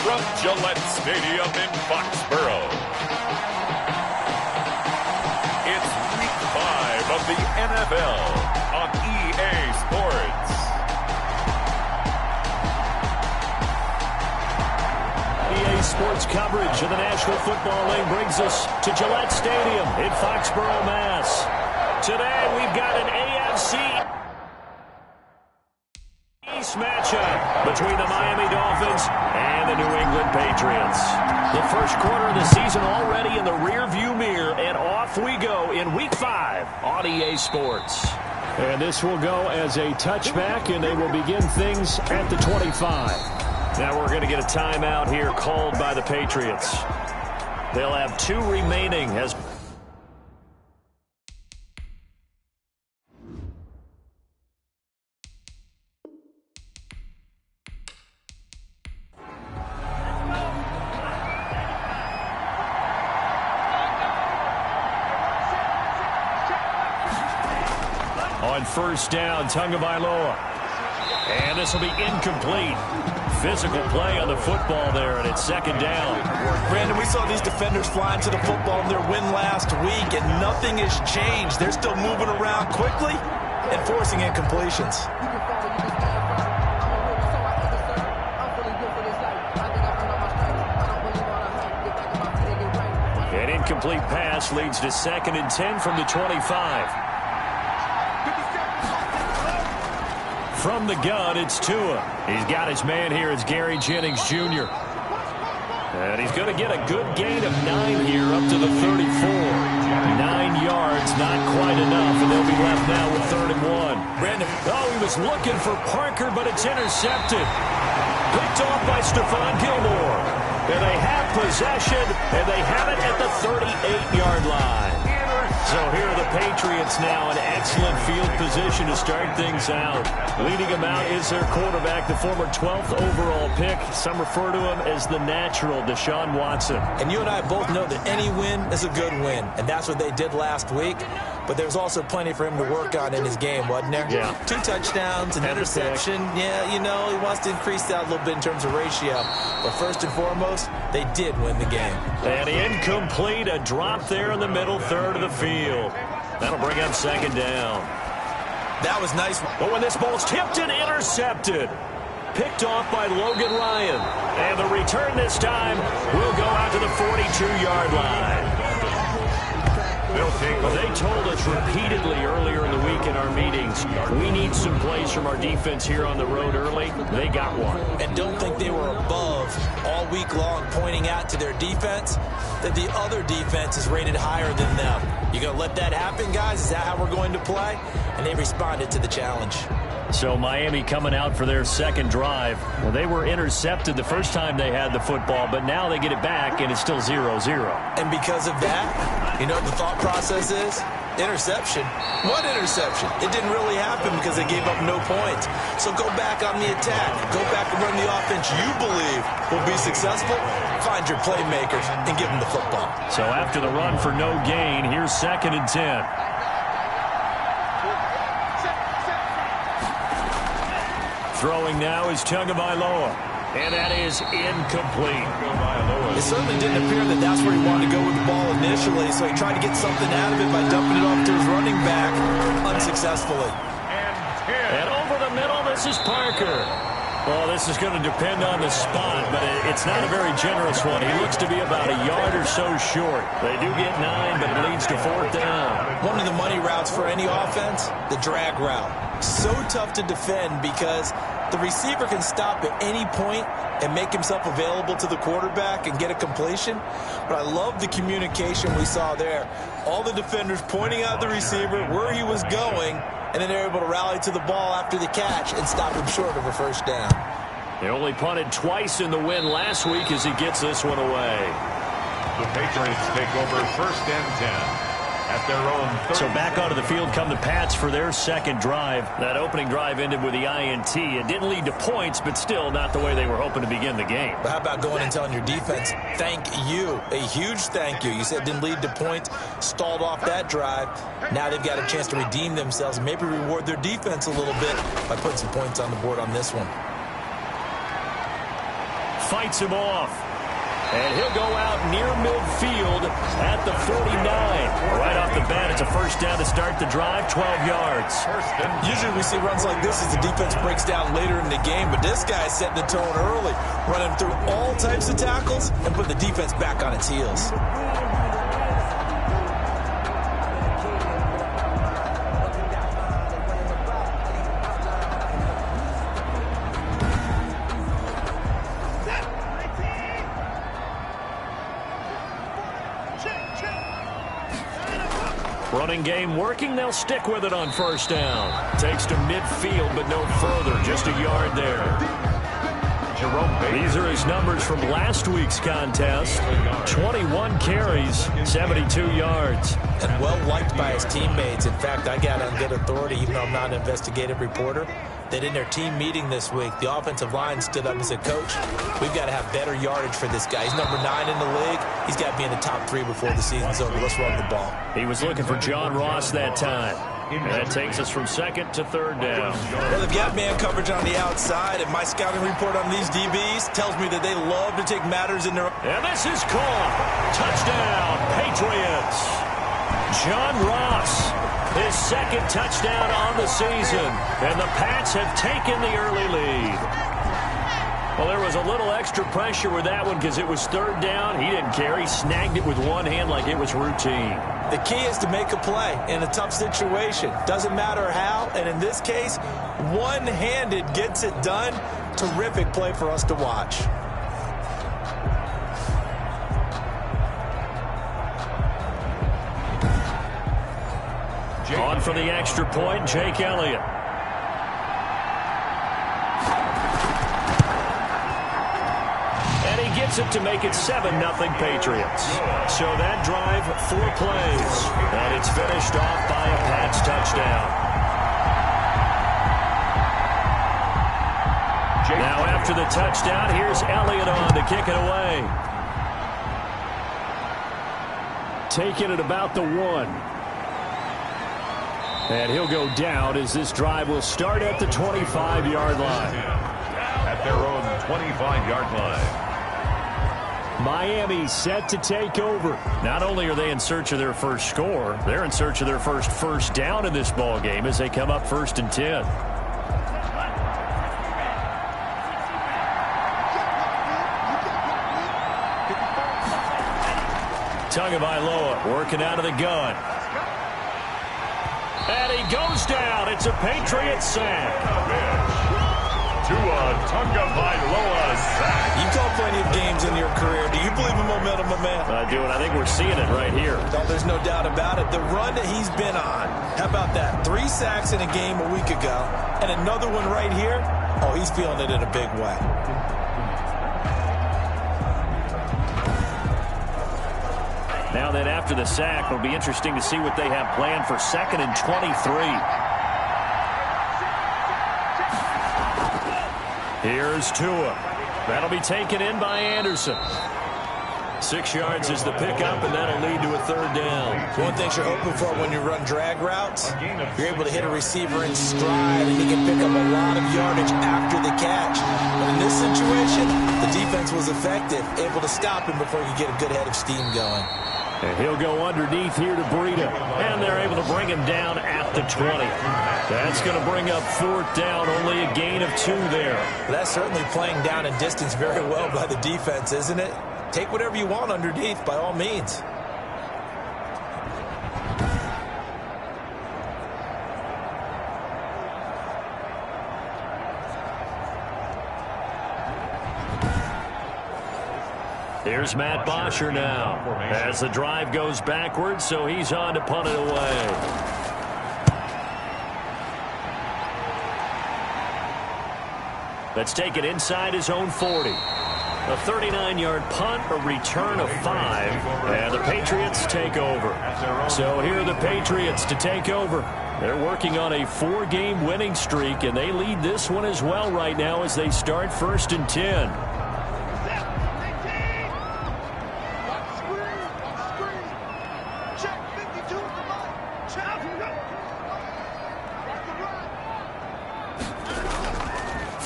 from Gillette Stadium in Foxborough. It's Week 5 of the NFL on EA Sports. EA Sports coverage of the National Football League brings us to Gillette Stadium in Foxborough, Mass. Today we've got an AFC East matchup between the Miami Dolphins and the New England Patriots. The first quarter of the season already in the rearview mirror, and off we go in Week 5 on EA Sports. And this will go as a touchback, and they will begin things at the 25. Now we're going to get a timeout here called by the Patriots. They'll have 2 remaining as on first down, Tagovailoa. And this will be incomplete. Physical play on the football there, and it's second down. Brandon, we saw these defenders flying to the football in their win last week, and nothing has changed. They're still moving around quickly and forcing incompletions. An incomplete pass leads to 2nd and 10 from the 25. From the gun, it's Tua. He's got his man here. It's Gary Jennings Jr. And he's going to get a good gain of 9 here up to the 34. 9 yards, not quite enough, and they'll be left now with 3rd and 1. Brandon. Oh, he was looking for Parker, but it's intercepted. Picked off by Stephon Gilmore. And they have possession, and they have it at the 38-yard line. So here are the Patriots now in excellent field position to start things out. Leading them out is their quarterback, the former 12th overall pick. Some refer to him as the natural, Deshaun Watson. And you and I both know that any win is a good win, and that's what they did last week. But there's also plenty for him to work on in his game, wasn't there? Yeah. 2 touchdowns, an interception. Yeah, you know, he wants to increase that a little bit in terms of ratio. But first and foremost, they did win the game. And incomplete, a drop there in the middle third of the field. That'll bring up 2nd down. That was nice. But when this ball's tipped and intercepted, picked off by Logan Ryan. And the return this time will go out to the 42-yard line. They told us repeatedly earlier in the week in our meetings, we need some plays from our defense here on the road early. They got one. And don't think they were above all week long pointing out to their defense that the other defense is rated higher than them. You going to let that happen, guys? Is that how we're going to play? And they responded to the challenge. So Miami coming out for their 2nd drive. Well, they were intercepted the first time they had the football, but now they get it back, and it's still 0-0. And because of that, you know what the thought process is? Interception. What interception? It didn't really happen because they gave up no points. So go back on the attack. Go back and run the offense you believe will be successful. Find your playmakers and give them the football. So after the run for no gain, here's 2nd and 10. Throwing now is Tagovailoa, and that is incomplete. It certainly didn't appear that that's where he wanted to go with the ball initially, so he tried to get something out of it by dumping it off to his running back unsuccessfully. And over the middle, this is Parker. Well, this is going to depend on the spot, but it's not a very generous one. He looks to be about a yard or so short. They do get 9, but it leads to 4th down. One of the money routes for any offense, the drag route. So tough to defend because the receiver can stop at any point and make himself available to the quarterback and get a completion. But I love the communication we saw there. All the defenders pointing out the receiver, where he was going, and then they're able to rally to the ball after the catch and stop him short of a 1st down. They only punted twice in the win last week as he gets this one away. The Patriots take over 1st and 10. At their own 30. So back onto the field come the Pats for their 2nd drive. That opening drive ended with the INT. It didn't lead to points, but still not the way they were hoping to begin the game. But how about going and telling your defense, thank you, a huge thank you. You said it didn't lead to points, stalled off that drive. Now they've got a chance to redeem themselves and maybe reward their defense a little bit by putting some points on the board on this one. fights him off. And he'll go out near midfield at the 49. Right off the bat, it's a first down to start the drive, 12 yards. Usually we see runs like this as the defense breaks down later in the game, but this guy's setting the tone early, running through all types of tackles and putting the defense back on its heels. Running game working. They'll stick with it on first down. Takes to midfield, but no further. Just a yard there. These are his numbers from last week's contest. 21 carries, 72 yards. And well-liked by his teammates. In fact, I got on good authority, even though I'm not an investigative reporter, that in their team meeting this week, the offensive line stood up and said, Coach, we've got to have better yardage for this guy. He's number 9 in the league. He's got to be in the top 3 before the season's over. Let's run the ball. He was looking for John Ross that time. And that takes us from second to third down. Well, they've got man coverage on the outside, and my scouting report on these DBs tells me that they love to take matters in their... And this is caught. Touchdown, Patriots. John Ross, his second touchdown on the season. And the Pats have taken the early lead. Well, there was a little extra pressure with that one because it was third down. He didn't care. He snagged it with one hand like it was routine. The key is to make a play in a tough situation. Doesn't matter how, and in this case, one-handed gets it done. Terrific play for us to watch. On for the extra point, Jake Elliott. Gets it to make it 7-0 Patriots. So that drive, 4 plays. And it's finished off by a Pats touchdown. Now after the touchdown, here's Elliott on to kick it away. Taking it about the 1. And he'll go down as this drive will start at the 25-yard line. At their own 25-yard line. Miami set to take over. Not only are they in search of their first score, they're in search of their first down in this ball game as they come up 1st and 10. Tagovailoa working out of the gun. And he goes down. It's a Patriot sack. Tagovailoa sack. You call plenty of games in your career. Do you believe in momentum, my man? I do, and I think we're seeing it right here. No, there's no doubt about it. The run that he's been on, how about that? 3 sacks in a game a week ago, and another one right here. Oh, he's feeling it in a big way. Now that after the sack, it'll be interesting to see what they have planned for 2nd and 23. Here's Tua. That'll be taken in by Anderson. 6 yards is the pickup, and that'll lead to a 3rd down. One thing you're hoping for when you run drag routes, you're able to hit a receiver in stride, and he can pick up a lot of yardage after the catch. But in this situation, the defense was effective, able to stop him before he could get a good head of steam going. And he'll go underneath here to Breida. And they're able to bring him down at the 20. That's going to bring up 4th down. Only a gain of 2 there. That's certainly playing down in distance very well by the defense, isn't it? Take whatever you want underneath, by all means. Here's Matt Bosher now as the drive goes backwards, so he's on to punt it away. Let's take it inside his own 40. A 39-yard punt, a return of 5, and the Patriots take over. So here are the Patriots to take over. They're working on a 4-game winning streak, and they lead this one as well right now as they start 1st and 10.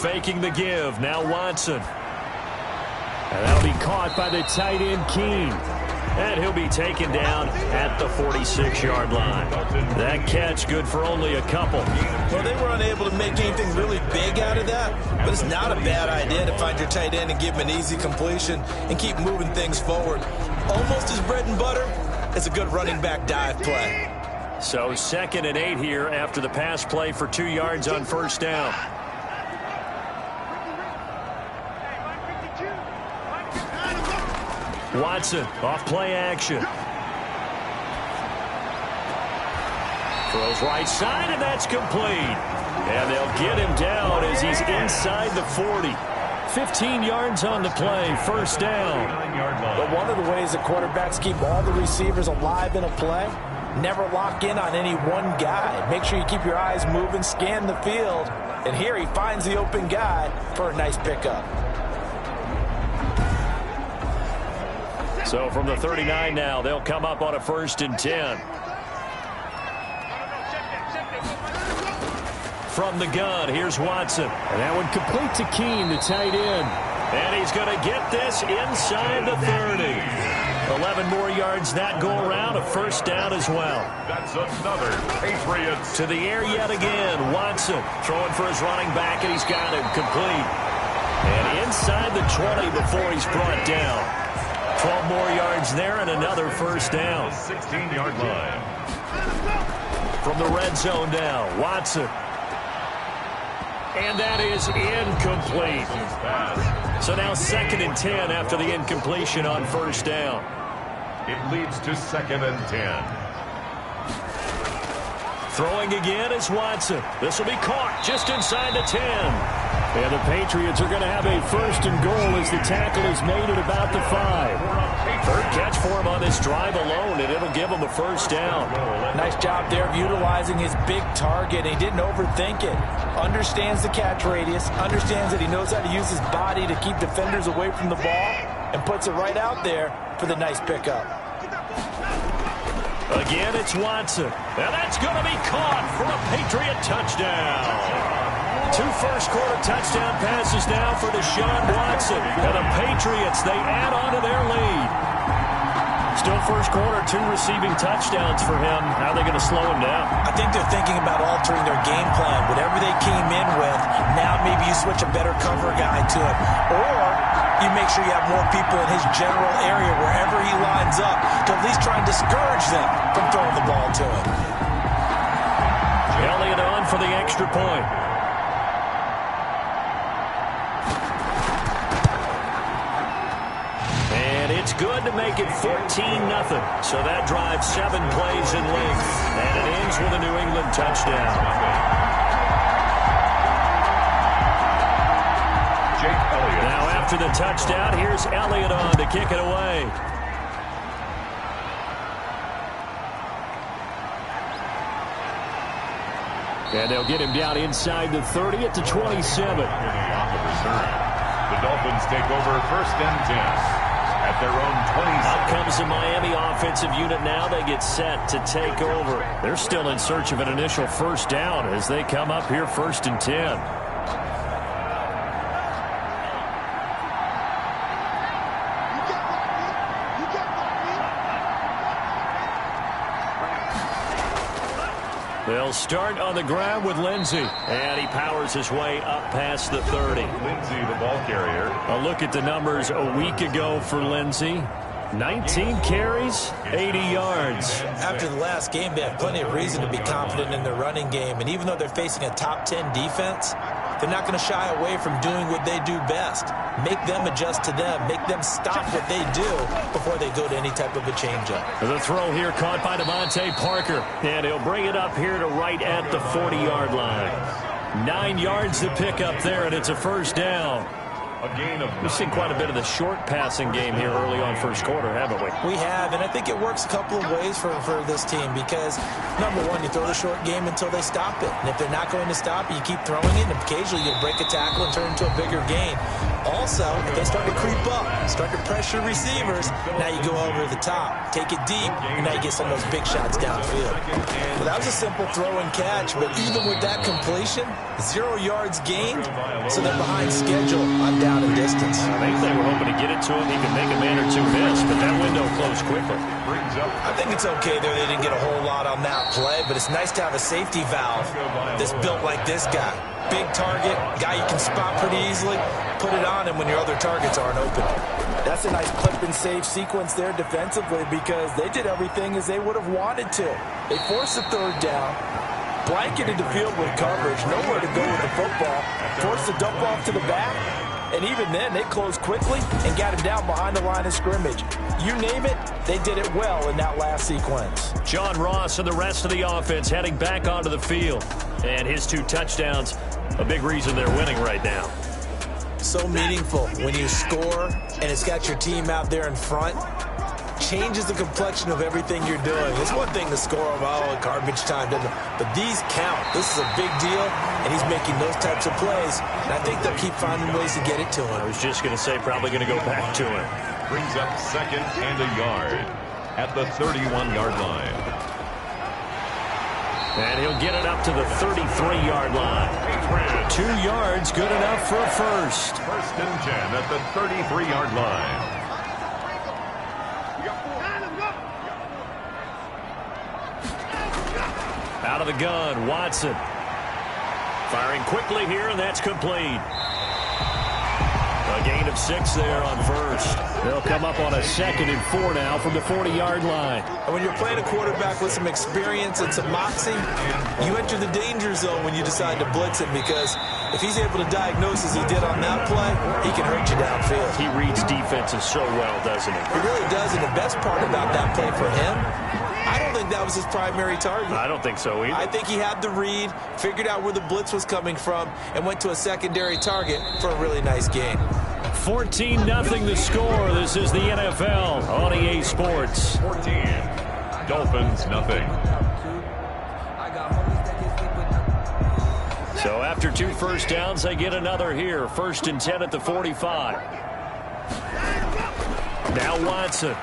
Faking the give. Now Watson. And that'll be caught by the tight end, Keene. And he'll be taken down at the 46-yard line. That catch good for only a couple. Well, they were unable to make anything really big out of that, but it's not a bad idea to find your tight end and give him an easy completion and keep moving things forward. Almost his bread and butter is a good running back dive play. So 2nd and 8 here after the pass play for 2 yards on first down. Watson off play action. Throws right side, and that's complete. And they'll get him down as he's inside the 40. 15 yards on the play, first down. But one of the ways that quarterbacks keep all the receivers alive in a play, never lock in on any one guy. Make sure you keep your eyes moving, scan the field. And here he finds the open guy for a nice pickup. So from the 39 now, they'll come up on a 1st and 10. From the gun, here's Watson. And that one complete to Keene, the tight end. And he's going to get this inside the 30. 11 more yards that go around, a first down as well. That's another Patriots. To the air yet again, Watson throwing for his running back, and he's got him complete. And inside the 20 before he's brought down. 12 more yards there and another first down. 16-yard line. From the red zone now, Watson. And that is incomplete. So now 2nd and 10 after the incompletion on first down. It leads to 2nd and 10. Throwing again is Watson. This will be caught just inside the 10. And the Patriots are going to have a 1st and goal as the tackle is made at about the 5. Third catch for him on this drive alone, and it'll give him a first down. Nice job there of utilizing his big target. He didn't overthink it. Understands the catch radius, understands that he knows how to use his body to keep defenders away from the ball, and puts it right out there for the nice pickup. Again, it's Watson. And that's going to be caught for a Patriot touchdown. 2 first-quarter touchdown passes now for Deshaun Watson. And the Patriots, they add on to their lead. Still first quarter, 2 receiving touchdowns for him. How are they going to slow him down? I think they're thinking about altering their game plan. Whatever they came in with, now maybe you switch a better cover guy to it. Or you make sure you have more people in his general area wherever he lines up to at least try and discourage them from throwing the ball to him. Elliott on for the extra point. It's good to make it 14-0. So that drives 7 plays in length. And it ends with a New England touchdown. Jake Elliott. Now after the touchdown, here's Elliott on to kick it away. And they'll get him down inside the 30 at the 27. The Dolphins take over 1st and 10. At their own 20. Out comes the Miami offensive unit now. They get set to take over. They're still in search of an initial first down as they come up here 1st and 10. They'll start on the ground with Lindsey. And he powers his way up past the 30. Lindsey, the ball carrier. A look at the numbers a week ago for Lindsey. 19 carries, 80 yards. After the last game, they have plenty of reason to be confident in their running game. And even though they're facing a top 10 defense, they're not going to shy away from doing what they do best. Make them adjust to them. Make them stop what they do before they go to any type of a changeup. The throw here caught by Devontae Parker. And he'll bring it up here to right at the 40-yard line. 9 yards to pick up there, and it's a first down. A gain of We've seen quite a bit of the short passing game here early on first quarter, haven't we? We have, and I think it works a couple of ways for this team because, number one, you throw the short game until they stop it. And if they're not going to stop it, you keep throwing it, and occasionally you'll break a tackle and turn into a bigger gain. Also, if they start to creep up, start to pressure receivers, now you go over the top, take it deep, and now you get some of those big shots downfield. Well, that was a simple throw and catch, but even with that completion, 0 yards gained, so they're behind schedule on down and distance. I think they were hoping to get it to him. He could make a man or two miss, but that window closed quickly. I think it's okay there. They didn't get a whole lot on that play, but it's nice to have a safety valve that's built like this guy. Big target, guy you can spot pretty easily. Put it on him when your other targets aren't open. That's a nice clip and save sequence there defensively because they did everything as they would have wanted to. They forced the third down, blanketed the field with coverage, nowhere to go with the football, forced the dump off to the back, and even then they closed quickly and got him down behind the line of scrimmage. You name it, they did it well in that last sequence. John Ross and the rest of the offense heading back onto the field. And his 2 touchdowns, a big reason they're winning right now. So meaningful when you score and it's got your team out there in front. Changes the complexion of everything you're doing. It's one thing to score in garbage time, but these count. This is a big deal, and he's making those types of plays. And I think they'll keep finding ways to get it to him. I was just going to say probably going to go back to him. Brings up 2nd and a yard at the 31-yard line. And he'll get it up to the 33-yard line. 2 yards, good enough for a first. 1st and 10 at the 33-yard line. Out of the gun, Watson. Firing quickly here, and that's complete. A gain of 6 there on first. They'll come up on a 2nd and 4 now from the 40-yard line. And when you're playing a quarterback with some experience and some moxie, you enter the danger zone when you decide to blitz him because if he's able to diagnose as he did on that play, he can hurt you downfield. He reads defenses so well, doesn't he? He really does, and the best part about that play for him, I don't think that was his primary target. I don't think so either. I think he had the read, figured out where the blitz was coming from, and went to a secondary target for a really nice gain. 14-0 the score. This is the NFL on EA Sports. 14. Dolphins, nothing. So after 2 first downs, they get another here. 1st and 10 at the 45. Now Watson.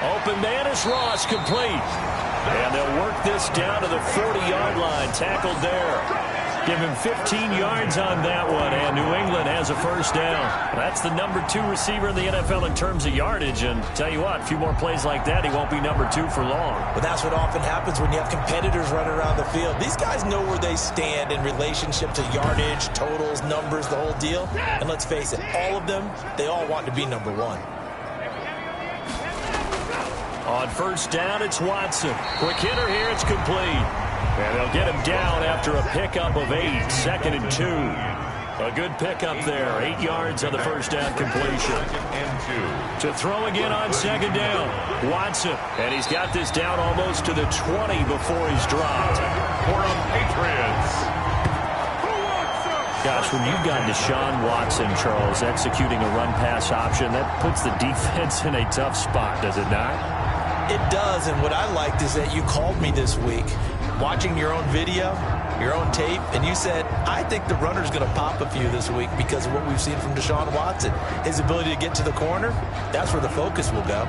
Open man is Ross, complete. And they'll work this down to the 40-yard line. Tackled there. Give him 15 yards on that one, and New England has a first down. That's the number 2 receiver in the NFL in terms of yardage, and tell you what, a few more plays like that, he won't be number 2 for long. But that's what often happens when you have competitors running around the field. These guys know where they stand in relationship to yardage, totals, numbers, the whole deal. And let's face it, all of them, they all want to be number 1. On first down, it's Watson. Quick hitter here, it's complete. And they'll get him down after a pickup of 8, 2nd and 2. A good pickup there, 8 yards on the first down completion. To throw again on 2nd down, Watson. And he's got this down almost to the 20 before he's dropped. For the Patriots. Gosh, when you've got Deshaun Watson, Charles, executing a run-pass option, that puts the defense in a tough spot, does it not? It does, and what I liked is that you called me this week, watching your own video, your own tape, and you said, I think the runner's going to pop a few this week because of what we've seen from Deshaun Watson. His ability to get to the corner, that's where the focus will go.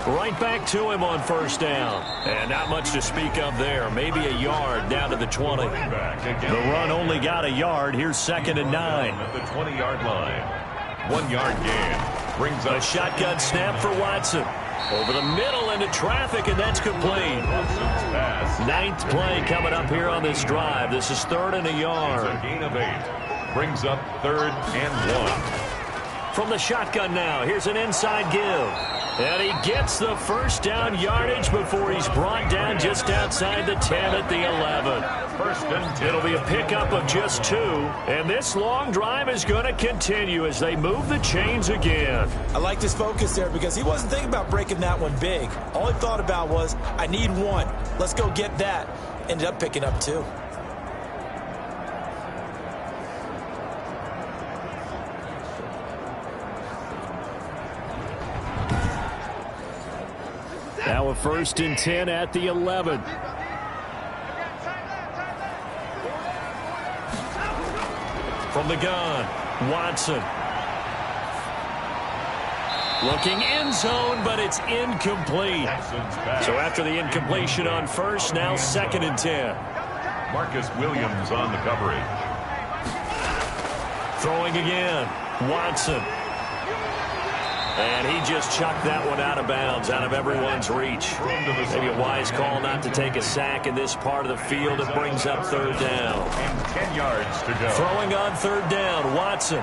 Right back to him on first down. And not much to speak of there. Maybe a yard down to the 20. The run only got a yard. Here's 2nd and 9. At the 20-yard line. 1 yard gain. Brings up a shotgun snap for Watson. Over the middle into traffic, and that's complete. 9th play coming up here on this drive. This is 3rd and a yard. A gain of 8. Brings up 3rd and 1. From the shotgun now, here's an inside give. And he gets the first down yardage before he's brought down just outside the 10 at the 11. 1st and 10. It'll be a pickup of just 2. And this long drive is going to continue as they move the chains again. I liked his focus there because he wasn't thinking about breaking that one big. All he thought about was, I need 1. Let's go get that. Ended up picking up 2. Now a a 1st and 10 at the 11. From the gun, Watson. Looking end zone, but it's incomplete. So after the incompletion on first, now 2nd and 10. Marcus Williams on the coverage. Throwing again, Watson. And he just chucked that one out of bounds, out of everyone's reach. Maybe a wise call not to take a sack in this part of the field. It brings up 3rd down. And 10 yards to go. Throwing on 3rd down, Watson.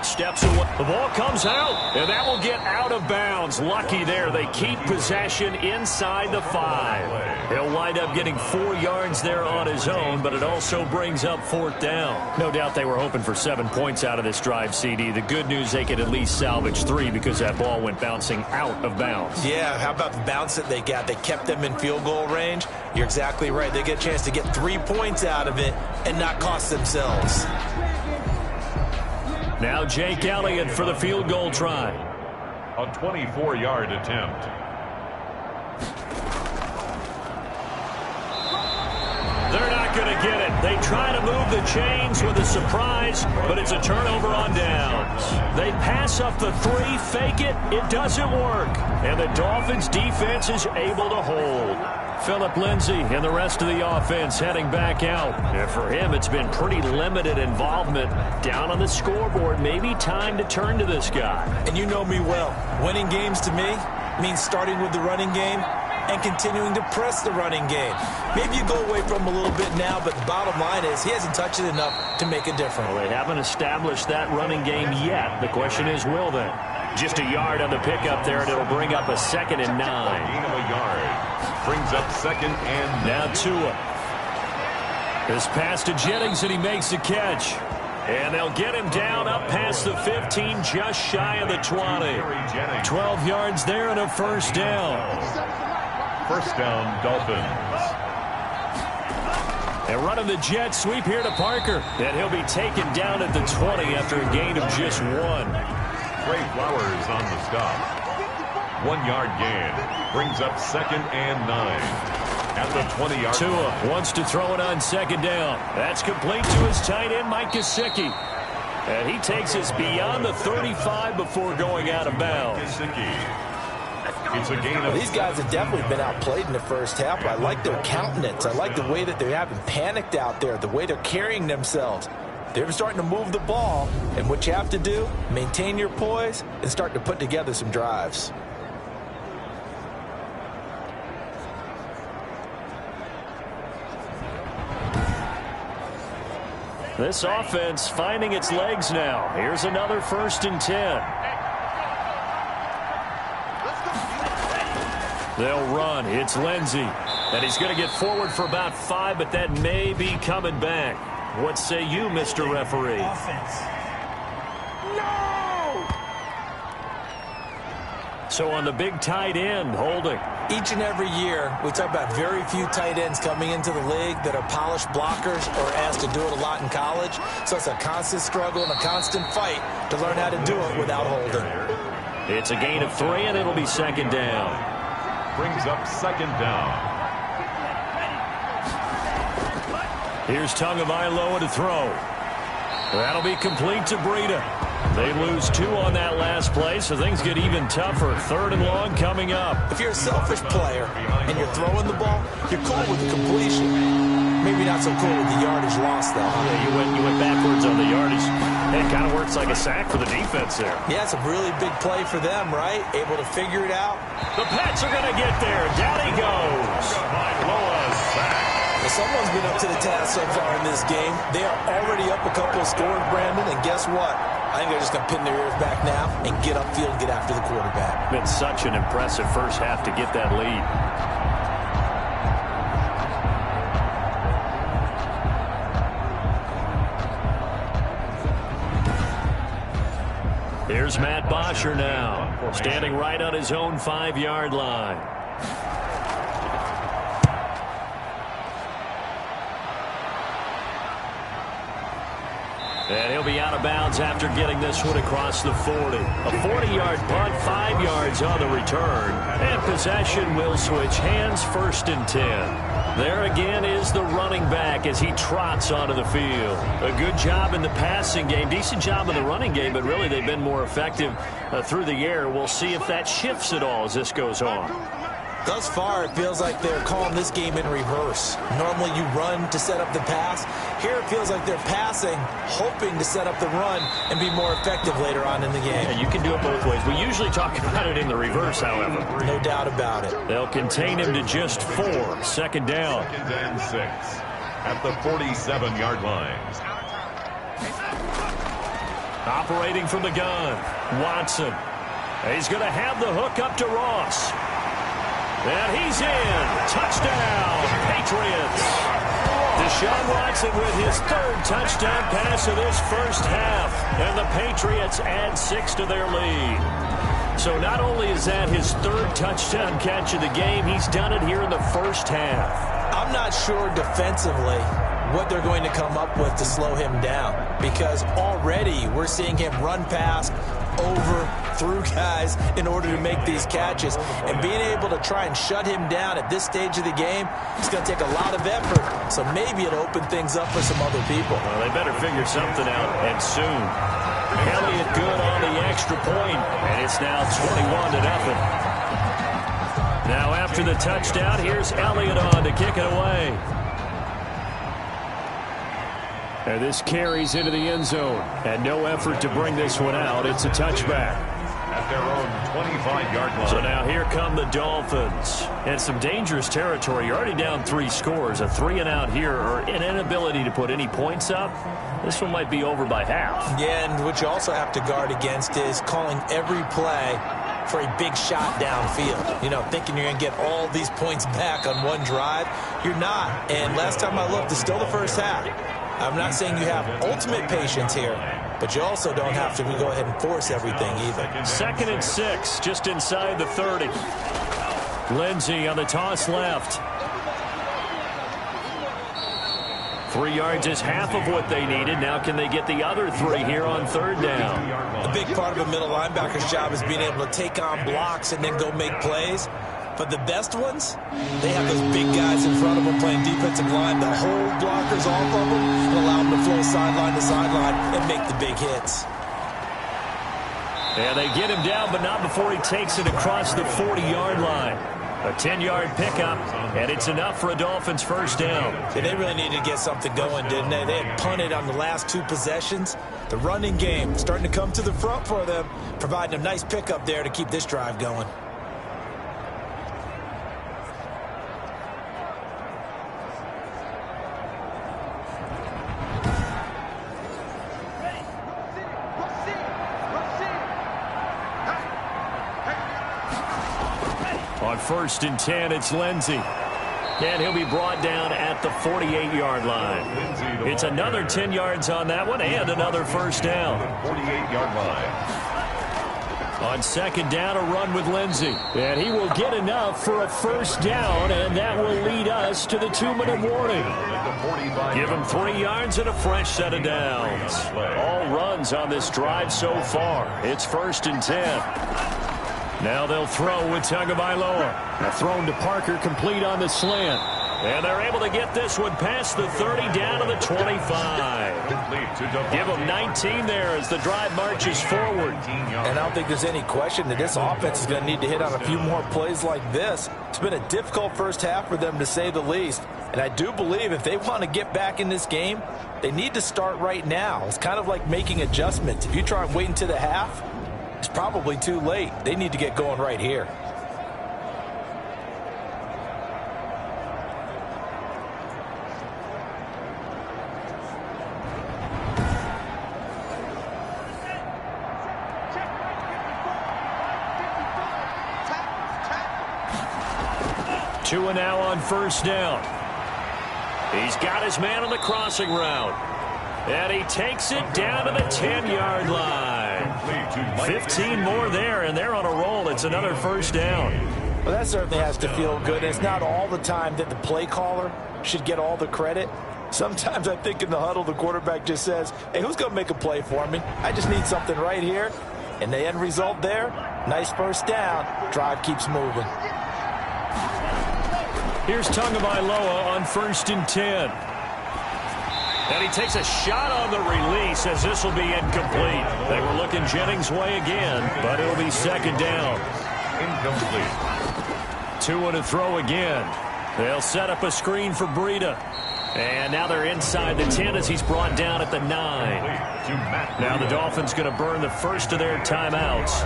Steps away. The ball comes out, and that will get out of bounds. Lucky there. They keep possession inside the 5. He'll wind up getting 4 yards there on his own, but it also brings up 4th down. No doubt they were hoping for 7 points out of this drive, CD. The good news, they could at least salvage 3 because that ball went bouncing out of bounds. Yeah, how about the bounce that they got? They kept them in field goal range. You're exactly right. They get a chance to get 3 points out of it and not cost themselves. Now Jake Elliott for the field goal try. A 24-yard attempt. They're not going to get it. They try to move the chains with a surprise, but it's a turnover on downs. They pass up the 3, fake it. It doesn't work. And the Dolphins defense is able to hold. Philip Lindsay and the rest of the offense heading back out. And for him, it's been pretty limited involvement. Down on the scoreboard, maybe time to turn to this guy. And you know me well. Winning games to me means starting with the running game and continuing to press the running game. Maybe you go away from him a little bit now, but the bottom line is he hasn't touched it enough to make a difference. Well, they haven't established that running game yet. The question is, will they? Just a yard on the pickup there, and it'll bring up a 2nd and 9. Gain of a yard. Brings up 2nd and 9. Now Tua. This pass to Jennings, and he makes the catch. And they'll get him down up past the 15, just shy of the 20. 12 yards there and a 1st down. 1st down, Dolphins. And running the jet sweep here to Parker. And he'll be taken down at the 20 after a gain of just 1. Trey Flowers on the stop. 1-yard gain. Brings up 2nd and 9. At the 20-yard line. Tua wants to throw it on 2nd down. That's complete to his tight end, Mike Gesicki. And he takes us beyond the 35 before going out of bounds. It's a gain of... These guys have definitely been outplayed in the first half, but I like their countenance. I like the way that they haven't panicked out there, the way they're carrying themselves. They're starting to move the ball, and what you have to do, maintain your poise and start to put together some drives. This offense finding its legs now. Here's another 1st and 10. They'll run. It's Lindsay. And he's going to get forward for about 5, but that may be coming back. What say you, Mr. Referee? No! So on the big tight end, holding. Each and every year, we talk about very few tight ends coming into the league that are polished blockers or asked to do it a lot in college. So it's a constant struggle and a constant fight to learn how to do it without holding. It's a gain of 3, and it'll be 2nd down. Brings up 2nd down. Here's Tagovailoa to throw. That'll be complete to Breida. They lose 2 on that last play, so things get even tougher. 3rd and long coming up. If you're a selfish player and you're throwing the ball, you're cool with the completion. Maybe not so cool with the yardage loss, though. Yeah, you went backwards on the yardage. It kind of works like a sack for the defense there. Yeah, it's a really big play for them, right? Able to figure it out. The Pats are going to get there. Down he goes. Well, someone's been up to the task so far in this game. They are already up a couple of scores, Brandon, and guess what? I think they're just going to pin their ears back now and get upfield and get after the quarterback. Been such an impressive first half to get that lead. Here's Matt Bosher now, standing right on his own 5-yard line. And he'll be out of bounds after getting this one across the 40. A 40-yard punt, 5 yards on the return. And possession will switch hands, 1st and 10. There again is the running back as he trots onto the field. A good job in the passing game, decent job in the running game, but really they've been more effective through the air. We'll see if that shifts at all as this goes on. Thus far, it feels like they're calling this game in reverse. Normally you run to set up the pass. Here it feels like they're passing, hoping to set up the run and be more effective later on in the game. Yeah, you can do it both ways. We usually talk about it in the reverse, however. No doubt about it. They'll contain him to just 4. 2nd down. 2nd and 6 at the 47-yard line. Operating from the gun, Watson. He's going to have the hook up to Ross. And he's in. Touchdown, Patriots. Deshaun Watson with his 3rd touchdown pass of this first half. And the Patriots add 6 to their lead. So not only is that his 3rd touchdown catch of the game, he's done it here in the first half. I'm not sure defensively what they're going to come up with to slow him down, because already we're seeing him run past, over, through guys in order to make these catches. And being able to try and shut him down at this stage of the game, it's going to take a lot of effort. So maybe it'll open things up for some other people. Well, they better figure something out, and soon. Elliott good on the extra point, and it's now 21-0. Now after the touchdown, here's Elliott on to kick it away. And this carries into the end zone. And no effort to bring this one out. It's a touchback. At their own 25-yard line. So now here come the Dolphins. And some dangerous territory. You're already down 3 scores. A 3-and-out here, or an inability to put any points up. This one might be over by half. Yeah, and what you also have to guard against is calling every play for a big shot downfield. You know, thinking you're going to get all these points back on one drive. You're not. And last time I looked, it's still the first half. I'm not saying you have ultimate patience here, but you also don't have to go ahead and force everything either. 2nd and 6, just inside the 30. Lindsey on the toss left. 3 yards is half of what they needed. Now can they get the other 3 here on 3rd down? A big part of a middle linebacker's job is being able to take on blocks and then go make plays. But the best ones, they have those big guys in front of them playing defensive line that hold blockers off of them and allow them to flow sideline to sideline and make the big hits. And they get him down, but not before he takes it across the 40-yard line. A 10-yard pickup, and it's enough for a Dolphins 1st down. Yeah, they really needed to get something going, didn't they? They had punted on the last 2 possessions. The running game starting to come to the front for them, providing a nice pickup there to keep this drive going. On 1st and 10, it's Lindsey. And he'll be brought down at the 48-yard line. It's another 10 yards on that one and another 1st down. 48-yard line. On 2nd down, a run with Lindsey. And he will get enough for a 1st down, and that will lead us to the 2-minute warning. Give him 3 yards and a fresh set of downs. All runs on this drive so far. It's 1st and 10. Now they'll throw with Tagovailoa. A thrown to Parker, complete on the slant. And they're able to get this one past the 30 down to the 25. Give them 19 there as the drive marches forward. And I don't think there's any question that this offense is going to need to hit on a few more plays like this. It's been a difficult first half for them, to say the least. And I do believe if they want to get back in this game, they need to start right now. It's kind of like making adjustments. If you try and wait until the half, it's probably too late. They need to get going right here. Two and now on 1st down. He's got his man on the crossing route. And he takes it down to the 10-yard line. 15 more there, and they're on a roll. It's another 1st down. Well, that certainly has to feel good. It's not all the time that the play caller should get all the credit. Sometimes I think in the huddle, the quarterback just says, hey, who's going to make a play for me? I just need something right here. And the end result there, nice first down. Drive keeps moving. Here's Tagovailoa on 1st and 10. And he takes a shot on the release as this will be incomplete. They were looking Jennings' way again, but it'll be 2nd down. Incomplete. 2 to throw again. They'll set up a screen for Breida. And now they're inside the 10 as he's brought down at the 9. Now the Dolphins going to burn the first of their timeouts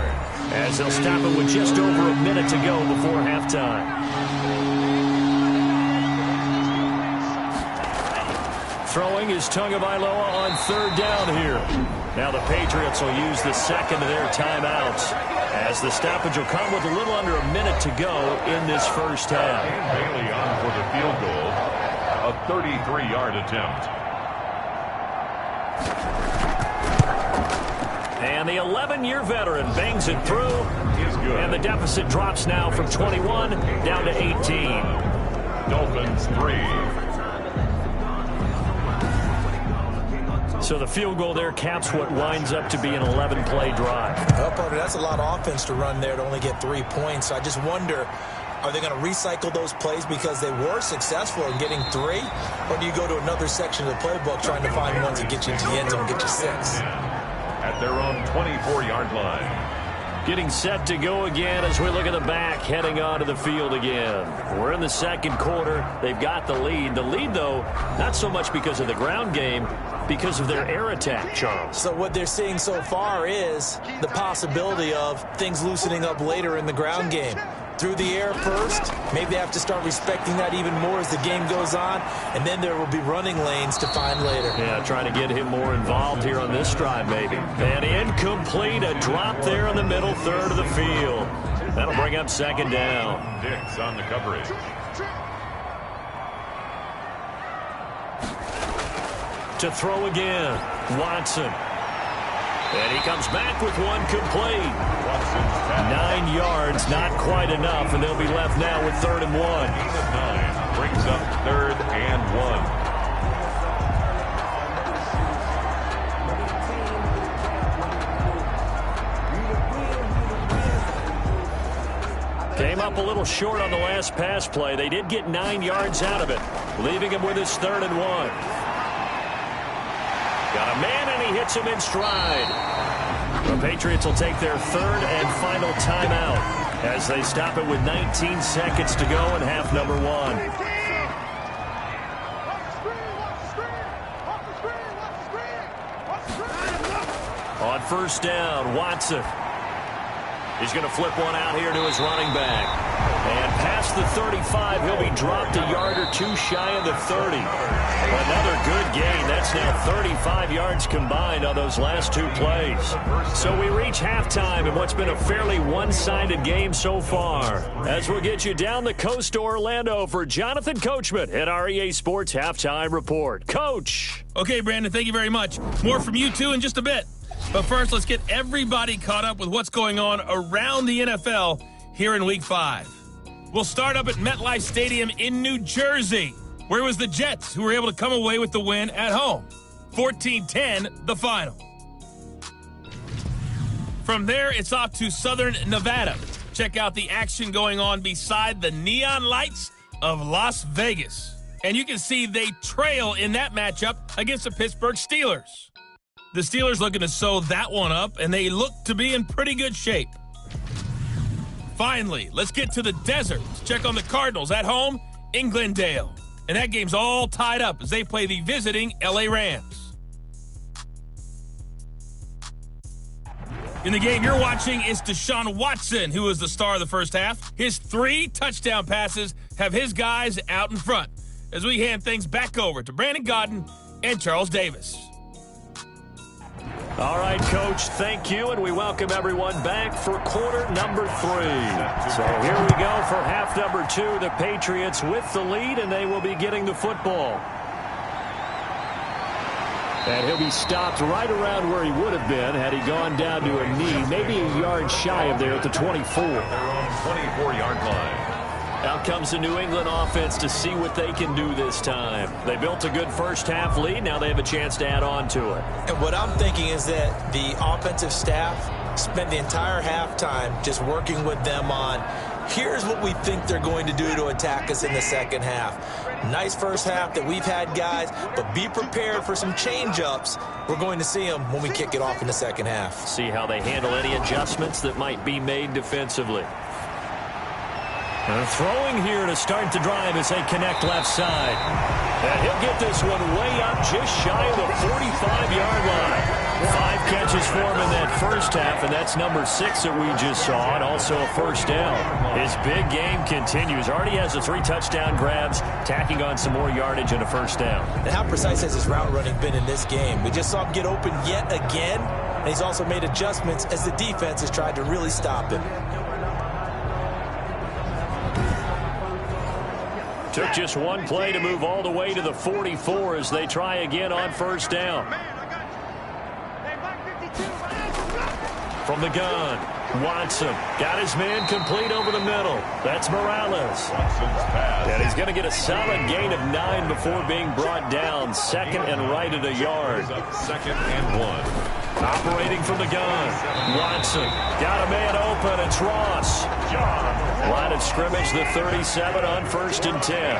as they'll stop it with just over a minute to go before halftime. Throwing is Tagovailoa on 3rd down here. Now the Patriots will use the second of their timeouts as the stoppage will come with a little under a minute to go in this first half. Bailey on for the field goal. A 33-yard attempt. And the 11-year veteran bangs it through. And the deficit drops now from 21 down to 18. Dolphins 3. So the field goal there caps what winds up to be an 11-play drive. Well, partner, that's a lot of offense to run there to only get 3 points. I just wonder, are they going to recycle those plays because they were successful in getting 3? Or do you go to another section of the playbook trying to find ones that get you into the end zone and get you 6? At their own 24-yard line. Getting set to go again as we look at the back, heading onto the field again. We're in the 2nd quarter. They've got the lead. The lead, though, not so much because of the ground game, because of their air attack, Charles. So what they're seeing so far is the possibility of things loosening up later in the ground game. Through the air first, maybe they have to start respecting that even more as the game goes on, and then there will be running lanes to find later. Yeah, trying to get him more involved here on this drive, maybe. And incomplete, a drop there in the middle third of the field. That'll bring up 2nd down. Dix on the coverage. To throw again, Watson. And he comes back with one complete. 9 yards, not quite enough, and they'll be left now with 3rd and 1. 9 brings up 3rd and 1. Came up a little short on the last pass play. They did get 9 yards out of it, leaving him with his 3rd and 1. Got a man, and he hits him in stride. The Patriots will take their 3rd and final timeout as they stop it with 19 seconds to go in half number 1. On 1st down, Watson. He's going to flip one out here to his running back. And past the 35, he'll be dropped a yard or 2 shy of the 30. Another good gain. That's now 35 yards combined on those last 2 plays. So we reach halftime in what's been a fairly one-sided game so far. As we'll get you down the coast to Orlando for Jonathan Coachman at our EA Sports Halftime Report. Coach. Okay, Brandon, thank you very much. More from you two in just a bit. But first, let's get everybody caught up with what's going on around the NFL here in Week 5. We'll start up at MetLife Stadium in New Jersey, where it was the Jets who were able to come away with the win at home. 14-10, the final. From there, it's off to Southern Nevada. Check out the action going on beside the neon lights of Las Vegas. And you can see they trail in that matchup against the Pittsburgh Steelers. The Steelers looking to sew that one up, and they look to be in pretty good shape. Finally, let's get to the desert. Let's check on the Cardinals at home in Glendale. And that game's all tied up as they play the visiting LA Rams. In the game you're watching is Deshaun Watson, who was the star of the first half. His 3 touchdown passes have his guys out in front as we hand things back over to Brandon Godden and Charles Davis. All right, Coach, thank you, and we welcome everyone back for quarter number 3. So here we go for half number 2. The Patriots with the lead, and they will be getting the football. And he'll be stopped right around where he would have been had he gone down to a knee, maybe a yard shy of there at the 24. Their own 24-yard line. Out comes the New England offense to see what they can do this time. They built a good first-half lead. Now they have a chance to add on to it. And what I'm thinking is that the offensive staff spent the entire halftime just working with them on, here's what we think they're going to do to attack us in the second half. Nice first half that we've had, guys, but be prepared for some change-ups. We're going to see them when we kick it off in the second half. See how they handle any adjustments that might be made defensively. And throwing here to start the drive as they connect left side. And he'll get this one way up just shy of the 45-yard line. 5 catches for him in that first half, and that's number 6 that we just saw, and also a first down. His big game continues. Already has the 3 touchdown grabs, tacking on some more yardage and a first down. And how precise has his route running been in this game? We just saw him get open yet again, and he's also made adjustments as the defense has tried to really stop him. Took just one play to move all the way to the 44 as they try again on first down. From the gun, Watson got his man complete over the middle. That's Morales. And he's going to get a solid gain of 9 before being brought down. Second and right at a yard. Second and 1. Operating from the gun, Watson got a man open. It's Ross. Line of scrimmage, the 37 on 1st and 10.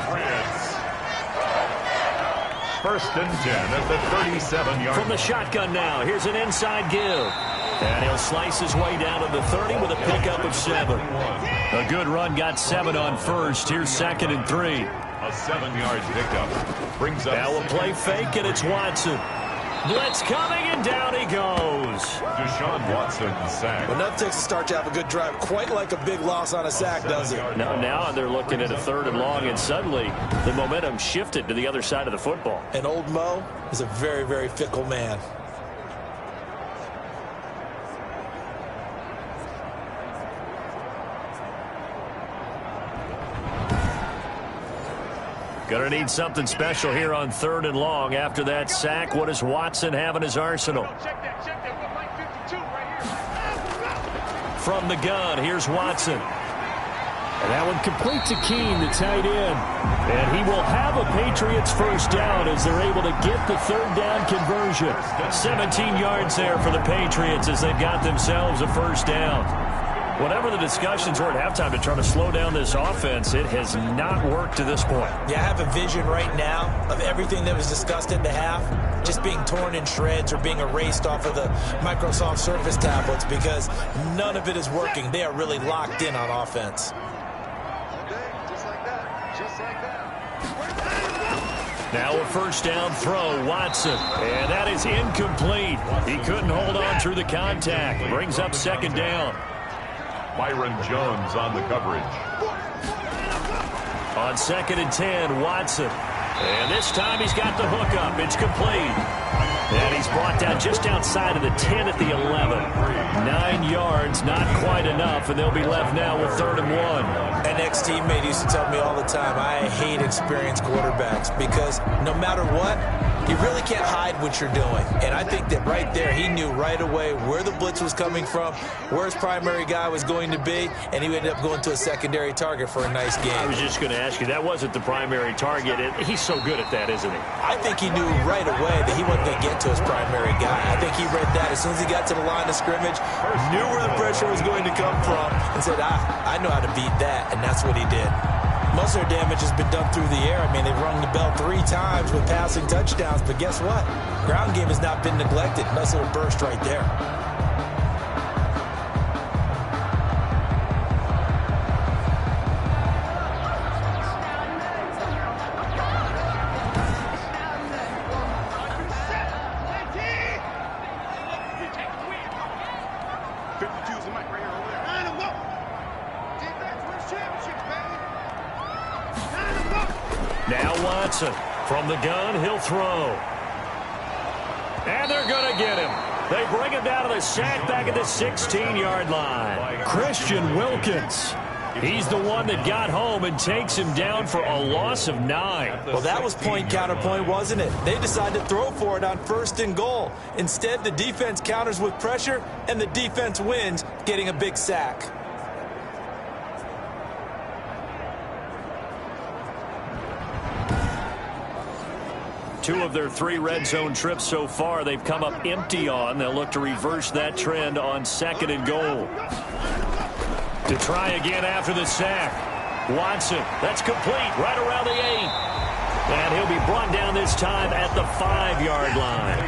1st and 10 at the 37-yard. From the shotgun now, here's an inside give. And he'll slice his way down to the 30 with a pickup of 7. A good run, got 7 on 1st. Here's 2nd and 3. A 7-yard pickup brings up. Now a play fake, and it's Watson. Blitz coming, and down he goes. Deshaun Watson sacked. Well, nothing takes a start to have a good drive quite like a big loss on a sack, does it? Now they're looking at a 3rd and long, and suddenly the momentum shifted to the other side of the football. And old Mo is a very, very fickle man. Gonna need something special here on 3rd and long. After that sack, what does Watson have in his arsenal? From the gun, here's Watson. And that one complete to Keene, the tight end. And he will have a Patriots first down as they're able to get the 3rd down conversion. 17 yards there for the Patriots as they've got themselves a first down. Whatever the discussions were at halftime to try to slow down this offense, it has not worked to this point. Yeah, I have a vision right now of everything that was discussed at the half just being torn in shreds or being erased off of the Microsoft Surface tablets because none of it is working. They are really locked in on offense. Now a first down throw, Watson. And that is incomplete. He couldn't hold on through the contact. Brings up 2nd down. Byron Jones on the coverage. On 2nd and 10, Watson. And this time he's got the hook up. It's complete. And he's brought down just outside of the 10 at the 11. 9 yards, not quite enough, and they'll be left now with 3rd and 1. An ex-teammate used to tell me all the time, I hate experienced quarterbacks because no matter what, you really can't hide what you're doing. And I think that right there, he knew right away where the blitz was coming from, where his primary guy was going to be, and he ended up going to a secondary target for a nice game. I was just going to ask you, that wasn't the primary target. He's so good at that, isn't he? I think he knew right away that he wasn't going to get to his primary guy. I think he read that as soon as he got to the line of scrimmage, knew where the pressure was going to come from, and said, I know how to beat that, and that's what he did. Most of their damage has been done through the air. I mean, they've rung the bell 3 times with passing touchdowns, but guess what? Ground game has not been neglected. Nice little burst right there. Now Watson from the gun, he'll throw. And they're going to get him. They bring him down to the sack back at the 16-yard line. Christian Wilkins. He's the one that got home and takes him down for a loss of 9. Well, that was point counterpoint, wasn't it? They decided to throw for it on 1st and goal. Instead, the defense counters with pressure, and the defense wins, getting a big sack. 2 of their 3 red zone trips so far they've come up empty on. They'll look to reverse that trend on 2nd and goal. To try again after the sack. Watson, that's complete right around the 8. And he'll be brought down this time at the 5-yard line.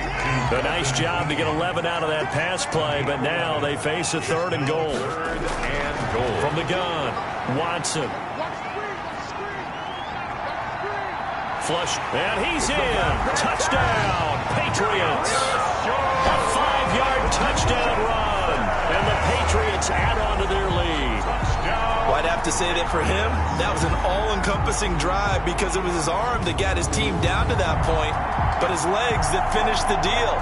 A nice job to get 11 out of that pass play, but now they face a 3rd and goal. 3rd and goal. From the gun, Watson. Flush, and he's in. Touchdown, Patriots. A 5-yard touchdown run, and the Patriots add on to their lead. Well, I'd have to say that for him, that was an all-encompassing drive because it was his arm that got his team down to that point, but his legs that finished the deal.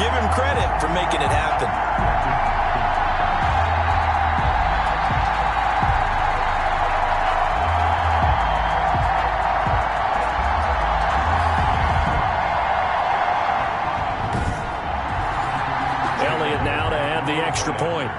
Give him credit for making it happen. Elliott now to add the extra point.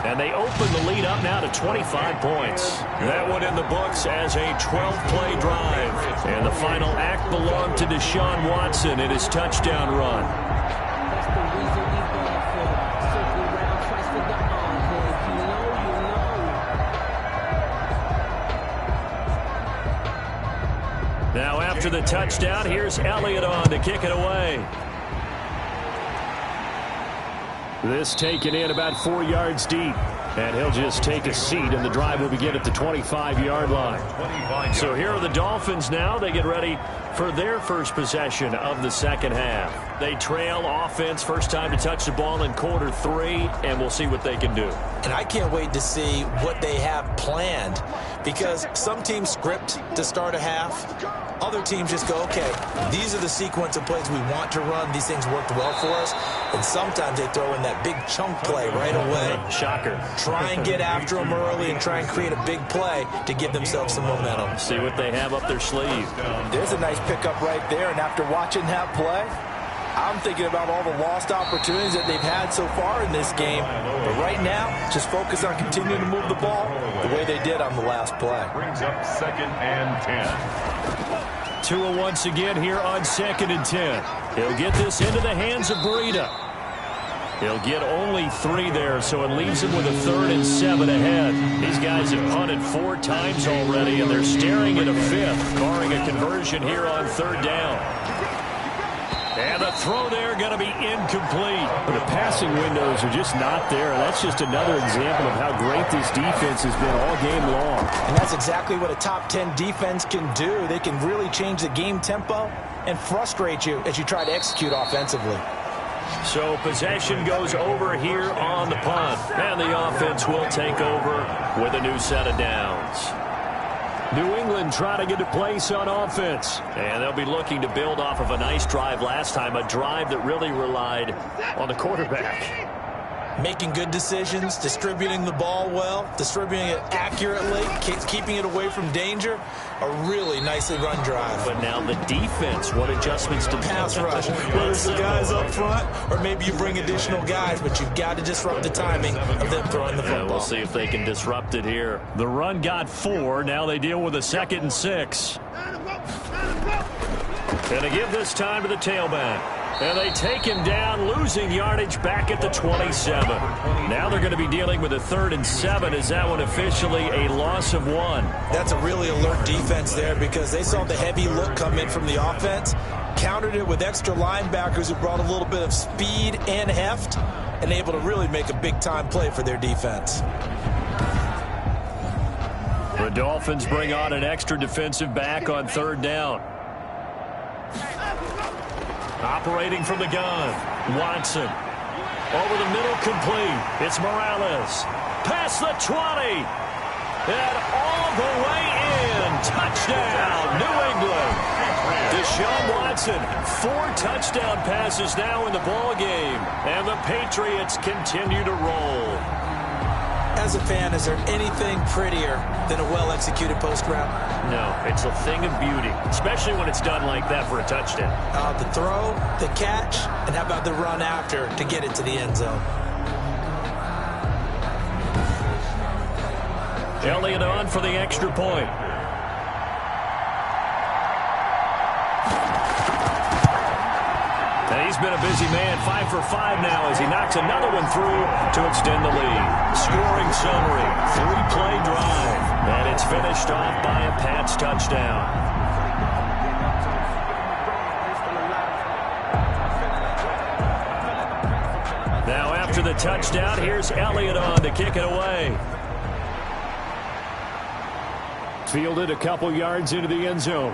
And they open the lead up now to 25 points. That one in the books as a 12-play drive. And the final act belonged to Deshaun Watson in his touchdown run. Now after the touchdown, here's Elliott on to kick it away. This taken in about 4 yards deep. And he'll just take a seat, and the drive will begin at the 25-yard line. So here are the Dolphins now. They get ready for their first possession of the second half. They trail offense, first time to touch the ball in quarter 3, and we'll see what they can do. And I can't wait to see what they have planned, because some teams script to start a half. Other teams just go, okay, these are the sequence of plays we want to run. These things worked well for us. And sometimes they throw in that big chunk play right away. Shocker. Try and get after them early and try and create a big play to give themselves some momentum. See what they have up their sleeve. There's a nice pickup right there. And after watching that play, I'm thinking about all the lost opportunities that they've had so far in this game. But right now, just focus on continuing to move the ball the way they did on the last play. Brings up 2nd and 10. Tua once again here on 2nd and 10. He'll get this into the hands of Breida. He'll get only 3 there, so it leaves him with a 3rd and 7 ahead. These guys have punted 4 times already, and they're staring at a 5th, barring a conversion here on 3rd down. And the throw there going to be incomplete. The passing windows are just not there. And that's just another example of how great this defense has been all game long. And that's exactly what a top 10 defense can do. They can really change the game tempo and frustrate you as you try to execute offensively. So possession goes over here on the punt. And the offense will take over with a new set of downs. New England trying to get a place on offense. And they'll be looking to build off of a nice drive last time, a drive that really relied on the quarterback. Making good decisions, distributing the ball well, distributing it accurately, keeping it away from danger. A really nicely run drive. But now the defense, what adjustments to pass rush? Whether it's the guys up front or maybe you bring additional guys, but you've got to disrupt the timing of them throwing the football. We'll see if they can disrupt it here. The run got 4. Now they deal with a 2nd and 6. And they give this time to the tailback. And they take him down, losing yardage back at the 27. Now they're going to be dealing with a 3rd and 7. Is that one officially a loss of 1? That's a really alert defense there because they saw the heavy look come in from the offense, countered it with extra linebackers who brought a little bit of speed and heft, and able to really make a big-time play for their defense. The Dolphins bring on an extra defensive back on 3rd down. Operating from the gun, Watson. Over the middle, complete. It's Morales. Past the 20. And all the way in. Touchdown, New England. Deshaun Watson, 4 touchdown passes now in the ball game. And the Patriots continue to roll. As a fan, is there anything prettier than a well-executed post route? No, it's a thing of beauty, especially when it's done like that for a touchdown. The throw, the catch, and how about the run after to get it to the end zone? Elliott on for the extra point. And he's been a busy man, 5 for 5 now as he knocks another one through to extend the lead. Scoring summary, 3-play drive. And it's finished off by a Pats touchdown. Now after the touchdown, here's Elliott on to kick it away. Fielded a couple yards into the end zone.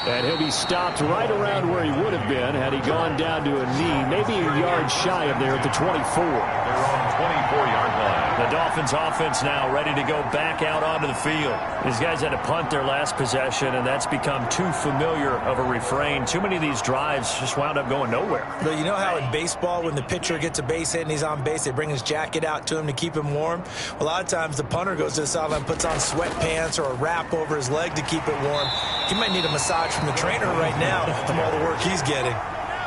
And he'll be stopped right around where he would have been had he gone down to a knee, maybe a yard shy of there at the 24. They're on 24-yard line. The Dolphins offense now ready to go back out onto the field. These guys had to punt their last possession, and that's become too familiar of a refrain. Too many of these drives just wound up going nowhere. But you know how in baseball, when the pitcher gets a base hit and he's on base, they bring his jacket out to him to keep him warm? A lot of times the punter goes to the sideline, puts on sweatpants or a wrap over his leg to keep it warm. He might need a massage from the trainer right now from all the work he's getting.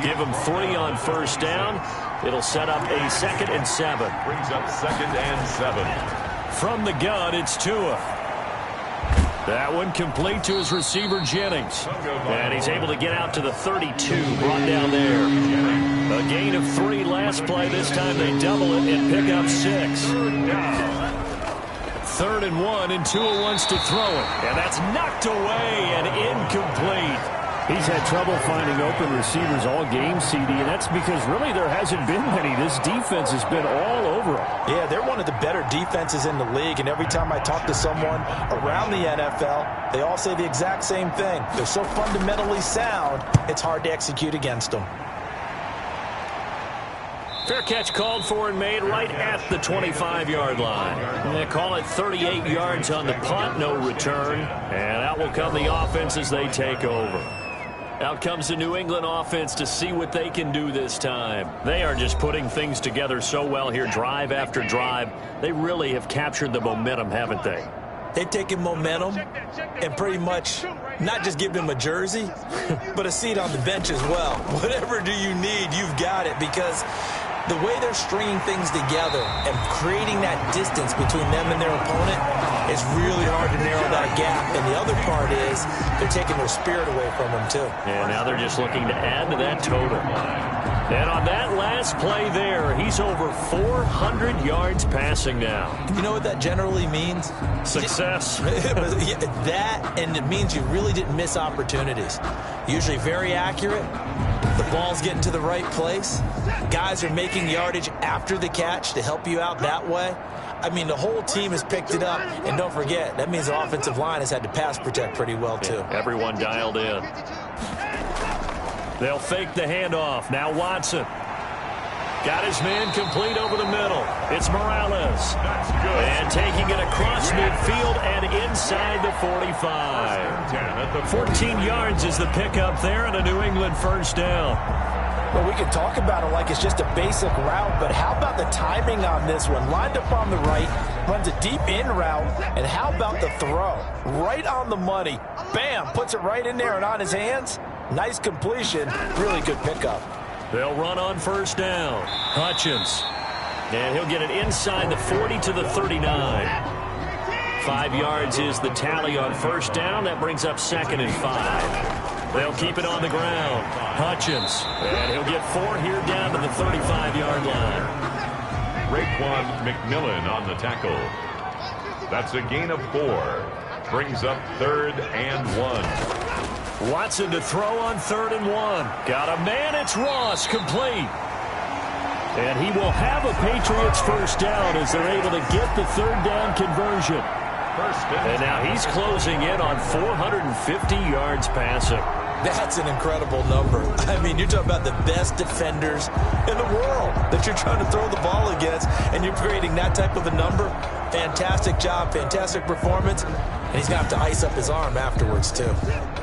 Give him 3 on first down. It'll set up a 2nd and 7. Brings up 2nd and 7. From the gun, it's Tua. That one complete to his receiver, Jennings. And he's able to get out to the 32, brought down there. A gain of 3 last play. This time they double it and pick up 6. 3rd and 1, and Tua wants to throw it. And that's knocked away and incomplete. He's had trouble finding open receivers all game, CD, and that's because really there hasn't been many. This defense has been all over him. Yeah, they're one of the better defenses in the league, and every time I talk to someone around the NFL, they all say the exact same thing. They're so fundamentally sound, it's hard to execute against them. Fair catch called for and made right at the 25-yard line. And they call it 38 yards on the punt, no return. And out will come the offense as they take over. Out comes the New England offense to see what they can do this time. They are just putting things together so well here, drive after drive. They really have captured the momentum, haven't they? They've taken momentum and pretty much not just given him a jersey, but a seat on the bench as well. Whatever do you need, you've got it, because the way they're stringing things together and creating that distance between them and their opponent is really hard to narrow that gap. And the other part is they're taking their spirit away from them, too. And now they're just looking to add to that total. And on that last play there, he's over 400 yards passing now. You know what that generally means? Success. That, and it means you really didn't miss opportunities. Usually very accurate. The ball's getting to the right place. Guys are making yardage after the catch to help you out that way. I mean, the whole team has picked it up. And don't forget, that means the offensive line has had to pass protect pretty well, too. Yeah, everyone dialed in. They'll fake the handoff. Now Watson. Got his man complete over the middle. It's Morales. That's good. And taking it across midfield and inside the 45. 14 yards is the pickup there and a New England first down. Well, we can talk about it like it's just a basic route, but how about the timing on this one? Lined up on the right, runs a deep in route, and how about the throw? Right on the money. Bam, puts it right in there and on his hands. Nice completion, really good pickup. They'll run on first down. Hutchins. And he'll get it inside the 40 to the 39. 5 yards is the tally on first down. That brings up 2nd and 5. They'll keep it on the ground. Hutchins. And he'll get 4 here down to the 35-yard line. Raekwon McMillan on the tackle. That's a gain of 4. Brings up 3rd and 1. Watson to throw on 3rd and 1. Got a man. It's Ross. Complete. And he will have a Patriots first down as they're able to get the 3rd down conversion. And now he's closing in on 450 yards passing. That's an incredible number. I mean, you're talking about the best defenders in the world that you're trying to throw the ball against, and you're creating that type of a number. Fantastic job, fantastic performance, and he's going to have to ice up his arm afterwards, too.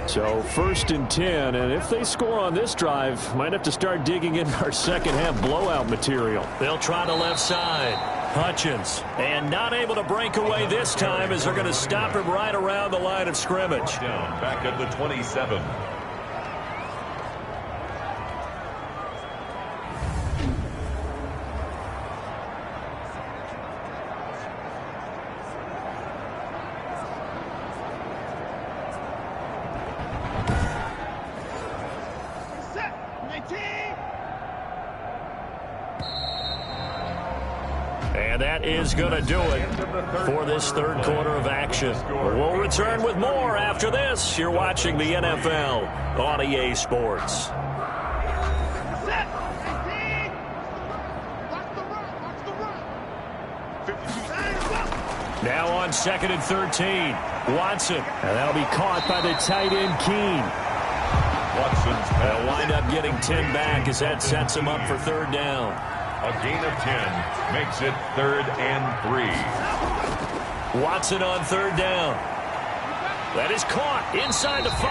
So 1st and 10, and if they score on this drive, might have to start digging into our second half blowout material. They'll try the left side. Hutchins, and not able to break away this time as they're going to stop him right around the line of scrimmage. Down back at the 27. And that is going to do it for this third quarter of action. We'll return with more after this. You're watching the NFL on EA Sports. Now on 2nd and 13. Watson. And that'll be caught by the tight end, Keene. They'll wind up getting 10 back as that sets him up for third down. A gain of 10 makes it 3rd and 3. Watson on third down. That is caught inside the 5.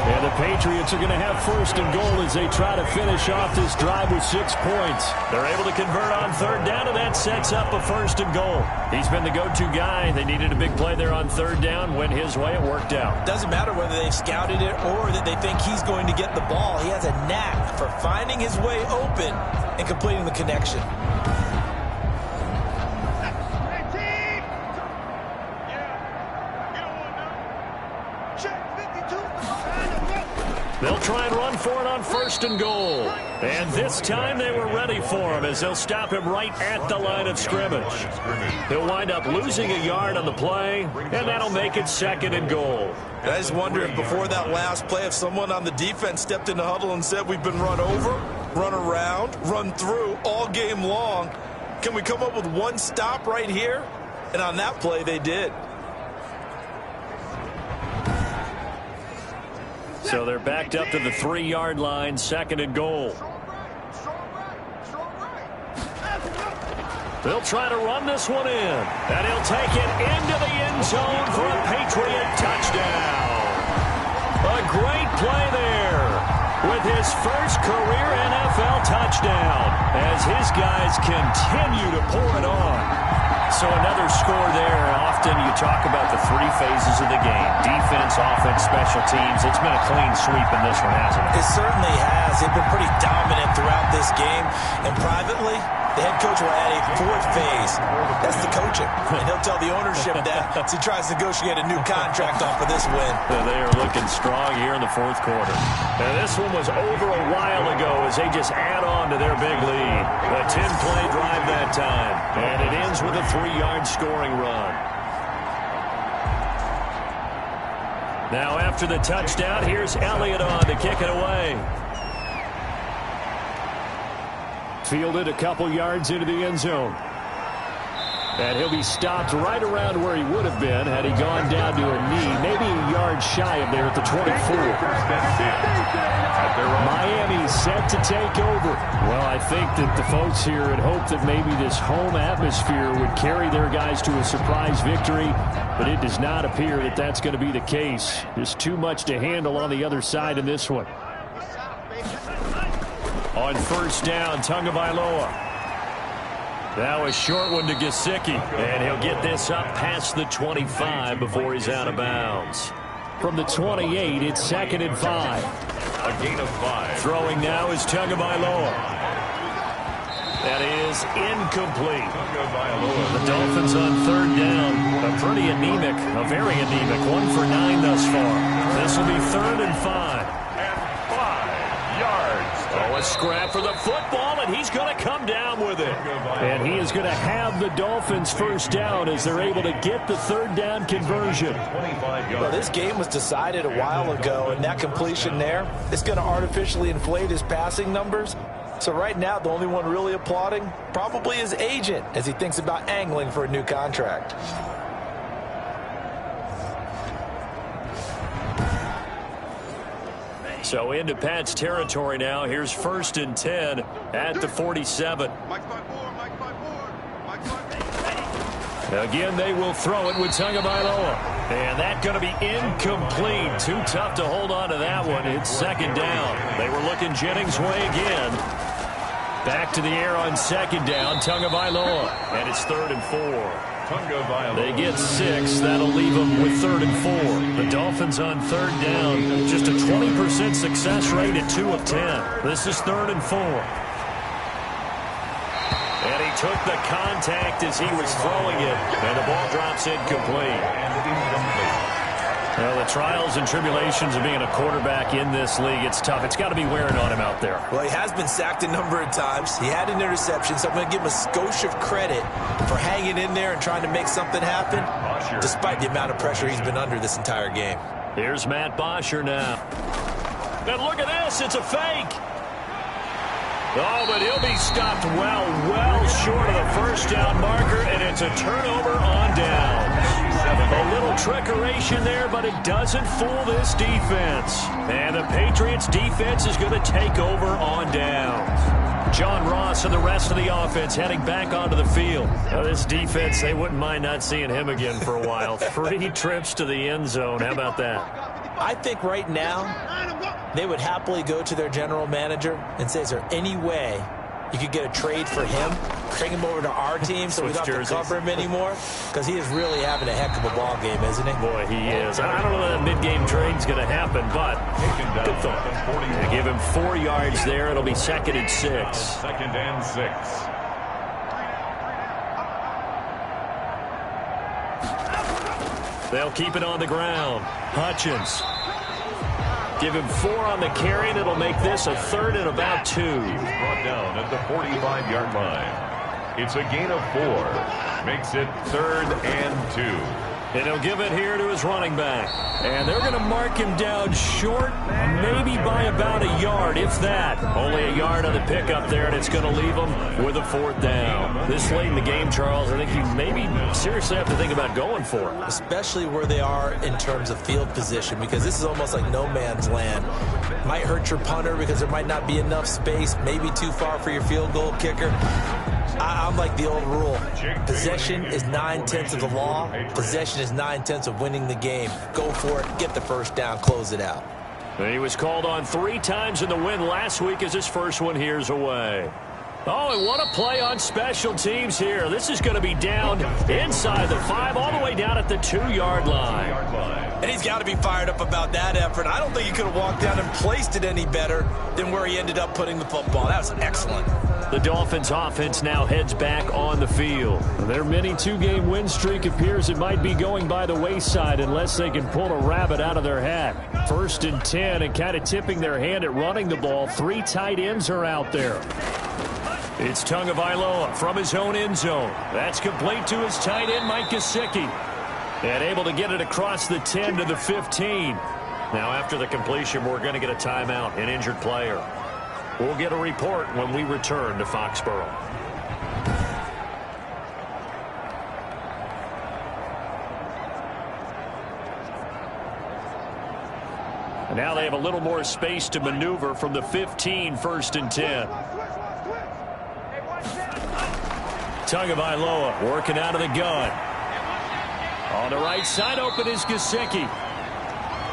And the Patriots are going to have 1st and goal as they try to finish off this drive with 6 points. They're able to convert on third down, and that sets up a 1st and goal. He's been the go-to guy. They needed a big play there on third down. Went his way. It worked out. Doesn't matter whether they scouted it or that they think he's going to get the ball. He has a knack for finding his way open and completing the connection. They'll try and run for it on 1st and goal. And this time they were ready for him as they'll stop him right at the line of scrimmage. He'll wind up losing a yard on the play, and that'll make it 2nd and goal. I just wonder if before that last play, if someone on the defense stepped in the huddle and said, we've been run over, run around, run through all game long. Can we come up with one stop right here? And on that play, they did. So they're backed up to the 3-yard line, 2nd and goal. They'll try to run this one in. And he'll take it into the end zone for a Patriot touchdown. A great play there with his first career NFL touchdown as his guys continue to pour it on. So another score there. Often you talk about the 3 phases of the game. Defense, offense, special teams. It's been a clean sweep in this one, hasn't it? It certainly has. They've been pretty dominant throughout this game. And privately, the head coach will add a 4th phase. That's the coaching. And he'll tell the ownership that as he tries to negotiate a new contract off of this win. They are looking strong here in the 4th quarter. Now this one was over a while ago as they just add on to their big lead. A 10-play drive that time. And it ends with a 3-yard scoring run. Now after the touchdown, here's Elliott on to kick it away. Fielded a couple yards into the end zone. And he'll be stopped right around where he would have been had he gone down to a knee, maybe a yard shy of there at the 24. Miami set to take over. Well, I think that the folks here had hoped that maybe this home atmosphere would carry their guys to a surprise victory, but it does not appear that that's going to be the case. Just too much to handle on the other side in this one. On 1st down, Tagovailoa. Now a short one to Gesicki, and he'll get this up past the 25 before he's out of bounds. From the 28, it's 2nd and 5. A gain of 5. Throwing now is Tagovailoa. That is incomplete. The Dolphins on 3rd down. A pretty anemic, a very anemic 1 for 9 thus far. This will be 3rd and 5. Oh, a scrap for the football, and he's going to come down with it. And he is going to have the Dolphins 1st down as they're able to get the 3rd down conversion. Well, this game was decided a while ago, and that completion there is going to artificially inflate his passing numbers. So right now, the only one really applauding probably his agent as he thinks about angling for a new contract. So into Pat's territory now. Here's 1st and 10 at the 47. Again, they will throw it with Tagovailoa. And that's going to be incomplete. Too tough to hold on to that one. It's 2nd down. They were looking Jennings' way again. Back to the air on 2nd down. Tagovailoa. And it's 3rd and 4. They get 6. That'll leave them with 3rd and 4. The Dolphins on 3rd down. Just a 20% success rate at 2 of 10. This is 3rd and 4. And he took the contact as he was throwing it. And the ball drops incomplete. Well, the trials and tribulations of being a quarterback in this league, it's tough. It's got to be wearing on him out there. Well, he has been sacked a number of times. He had an interception, so I'm going to give him a skosh of credit for hanging in there and trying to make something happen, despite the amount of pressure he's been under this entire game. Here's Matt Bosher now. And look at this. It's a fake. Oh, but he'll be stopped well short of the first down marker, and it's a turnover on downs. A little trickeration there, but it doesn't fool this defense. And the Patriots defense is going to take over on downs. John Ross and the rest of the offense heading back onto the field. Now, this defense, they wouldn't mind not seeing him again for a while. 3 trips to the end zone. How about that? I think right now they would happily go to their general manager and say, is there any way you could get a trade for him, bring him over to our team so we don't have to cover him anymore? Because he is really having a heck of a ball game, isn't he? Boy, he is. I don't know that mid-game trade's going to happen, but good thought. They give him 4 yards there. It'll be 2nd and 6. 2nd and 6. They'll keep it on the ground. Hutchins. Give him 4 on the carry, and it'll make this a 3rd and about 2. Brought down at the 45-yard line. It's a gain of 4. Makes it 3rd and 2. And he'll give it here to his running back. And they're going to mark him down short, maybe by about a yard, if that. Only a yard on the pickup there, and it's going to leave him with a 4th down. This late in the game, Charles, I think you maybe seriously have to think about going for it. Especially where they are in terms of field position, because this is almost like no man's land. Might hurt your punter because there might not be enough space, maybe too far for your field goal kicker. I'm like the old rule. Possession is 9/10 of the law. Possession is 9/10 of winning the game. Go for it. Get the first down. Close it out. And he was called on 3 times in the win last week as his first one here's away. Oh, and what a play on special teams here. This is going to be down inside the 5, all the way down at the 2-yard line. And he's got to be fired up about that effort. I don't think he could have walked down and placed it any better than where he ended up putting the football. That was excellent. The Dolphins offense now heads back on the field. Their mini 2-game win streak appears it might be going by the wayside unless they can pull a rabbit out of their hat. 1st and 10, and kind of tipping their hand at running the ball. 3 tight ends are out there. It's Tagovailoa from his own end zone. That's complete to his tight end, Mike Gesicki. And able to get it across the 10 to the 15. Now after the completion, we're going to get a timeout, an injured player. We'll get a report when we return to Foxborough. And now they have a little more space to maneuver from the 15, 1st and 10. Tagovailoa working out of the gun. On the right side, open is Gesicki.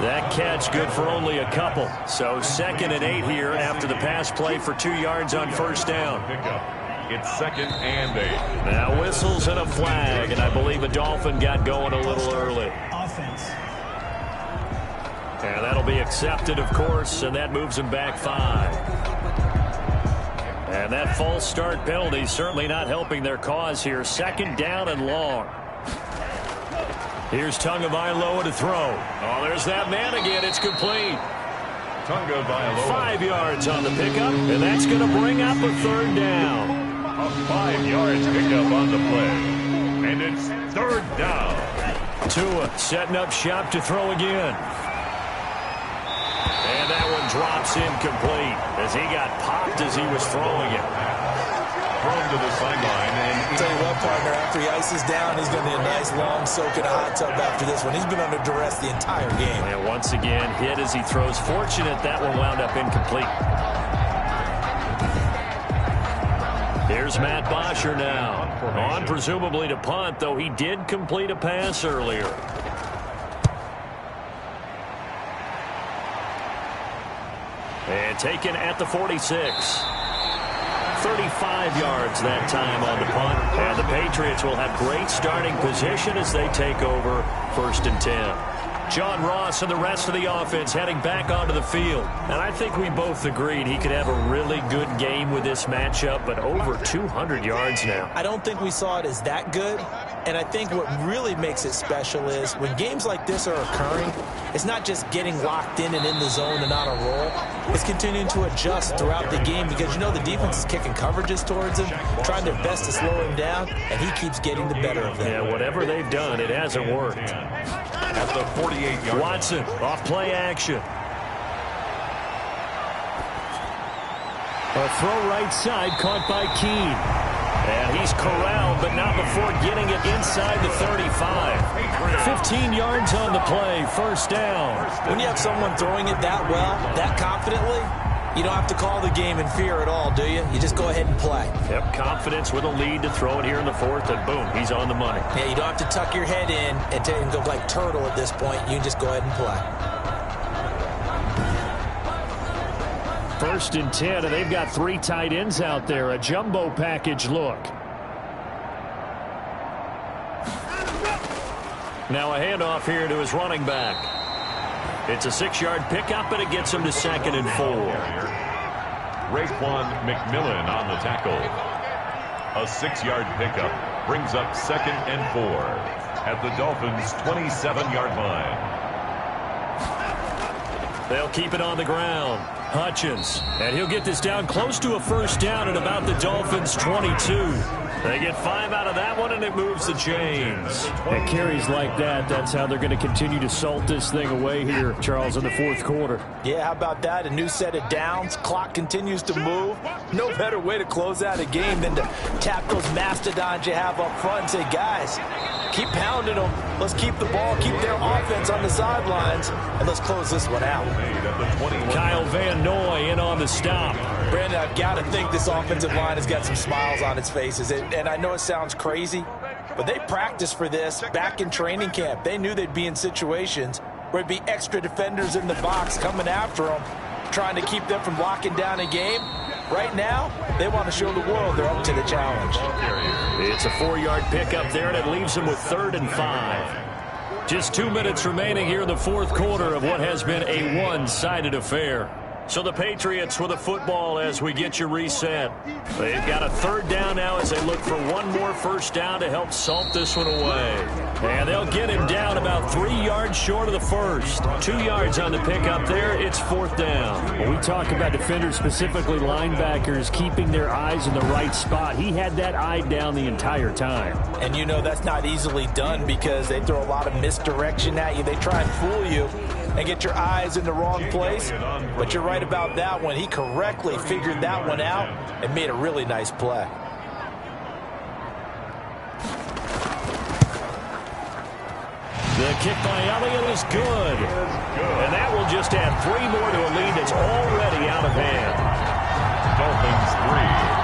That catch good for only a couple. So 2nd and 8 here after the pass play for 2 yards on 1st down. It's 2nd and 8. Now whistles and a flag, and I believe a Dolphin got going a little early. Offense. And that'll be accepted, of course, and that moves him back 5. And that false start penalty certainly not helping their cause here. 2nd down and long. Here's Tagovailoa to throw. Oh, there's that man again. It's complete. Tagovailoa. 5 yards on the pickup, and that's going to bring up a 3rd down. A 5 yards pickup on the play. And it's 3rd down. Tua setting up shop to throw again. And that one drops incomplete as he got popped as he was throwing it. Thrown to the sideline. And I'll tell you what, partner, after he ices down, he's going to need a nice long soak in a hot tub after this one. He's been under duress the entire game. And once again, hit as he throws. Fortunate that one wound up incomplete. Here's Matt Bosher now. On presumably to punt, though he did complete a pass earlier. And taken at the 46. 35 yards that time on the punt. And the Patriots will have great starting position as they take over 1st and 10. John Ross and the rest of the offense heading back onto the field. And I think we both agreed he could have a really good game with this matchup, but over 200 yards now. I don't think we saw it as that good, And I think what really makes it special is when games like this are occurring, it's not just getting locked in and in the zone and on a roll. It's continuing to adjust throughout the game because, you know, the defense is kicking coverages towards him, trying their best to slow him down, and he keeps getting the better of them. Yeah, whatever they've done, it hasn't worked. At the 48-yard Watson, off play action. A throw right side caught by Keene. And he's corralled, but not before getting it inside the 35. 15 yards on the play, first down. When you have someone throwing it that well, that confidently, you don't have to call the game in fear at all, do you? You just go ahead and play. Yep, confidence with a lead to throw it here in the fourth, and boom, he's on the money. Yeah, you don't have to tuck your head in and go like turtle at this point. You can just go ahead and play. 1st and 10, and they've got 3 tight ends out there. A jumbo package look. Now a handoff here to his running back. It's a 6-yard pickup, and it gets him to 2nd and 4. Raekwon McMillan on the tackle. A 6-yard pickup brings up 2nd and 4 at the Dolphins' 27-yard line. They'll keep it on the ground. Hutchins, and he'll get this down close to a first down at about the Dolphins' 22. They get 5 out of that one, and it moves the chains. And carries like that, that's how they're going to continue to salt this thing away here, Charles, in the 4th quarter. Yeah, how about that? A new set of downs. Clock continues to move. No better way to close out a game than to tap those mastodons you have up front and say, guys, keep pounding them. Let's keep the ball, keep their offense on the sidelines, and let's close this one out. Kyle Van Noy in on the stop. Brandon, I've got to think this offensive line has got some smiles on its faces. And I know it sounds crazy, but they practiced for this back in training camp. They knew they'd be in situations where it'd be extra defenders in the box coming after them, trying to keep them from locking down a game. Right now, they want to show the world they're up to the challenge. It's a 4-yard pickup there, and it leaves them with 3rd and 5. Just 2 minutes remaining here in the 4th quarter of what has been a one-sided affair. So the Patriots with a football as we get you reset. They've got a 3rd down now as they look for one more first down to help salt this one away. And they'll get him down about 3 yards short of the first. 2 yards on the pickup there. It's 4th down. When we talk about defenders, specifically linebackers, keeping their eyes in the right spot, he had that eye down the entire time. And you know that's not easily done because they throw a lot of misdirection at you. They try and fool you and get your eyes in the wrong place. But you're right about that one. He correctly figured that one out and made a really nice play. The kick by Elliott is good. And that will just add 3 more to a lead that's already out of hand. Dolphins 3.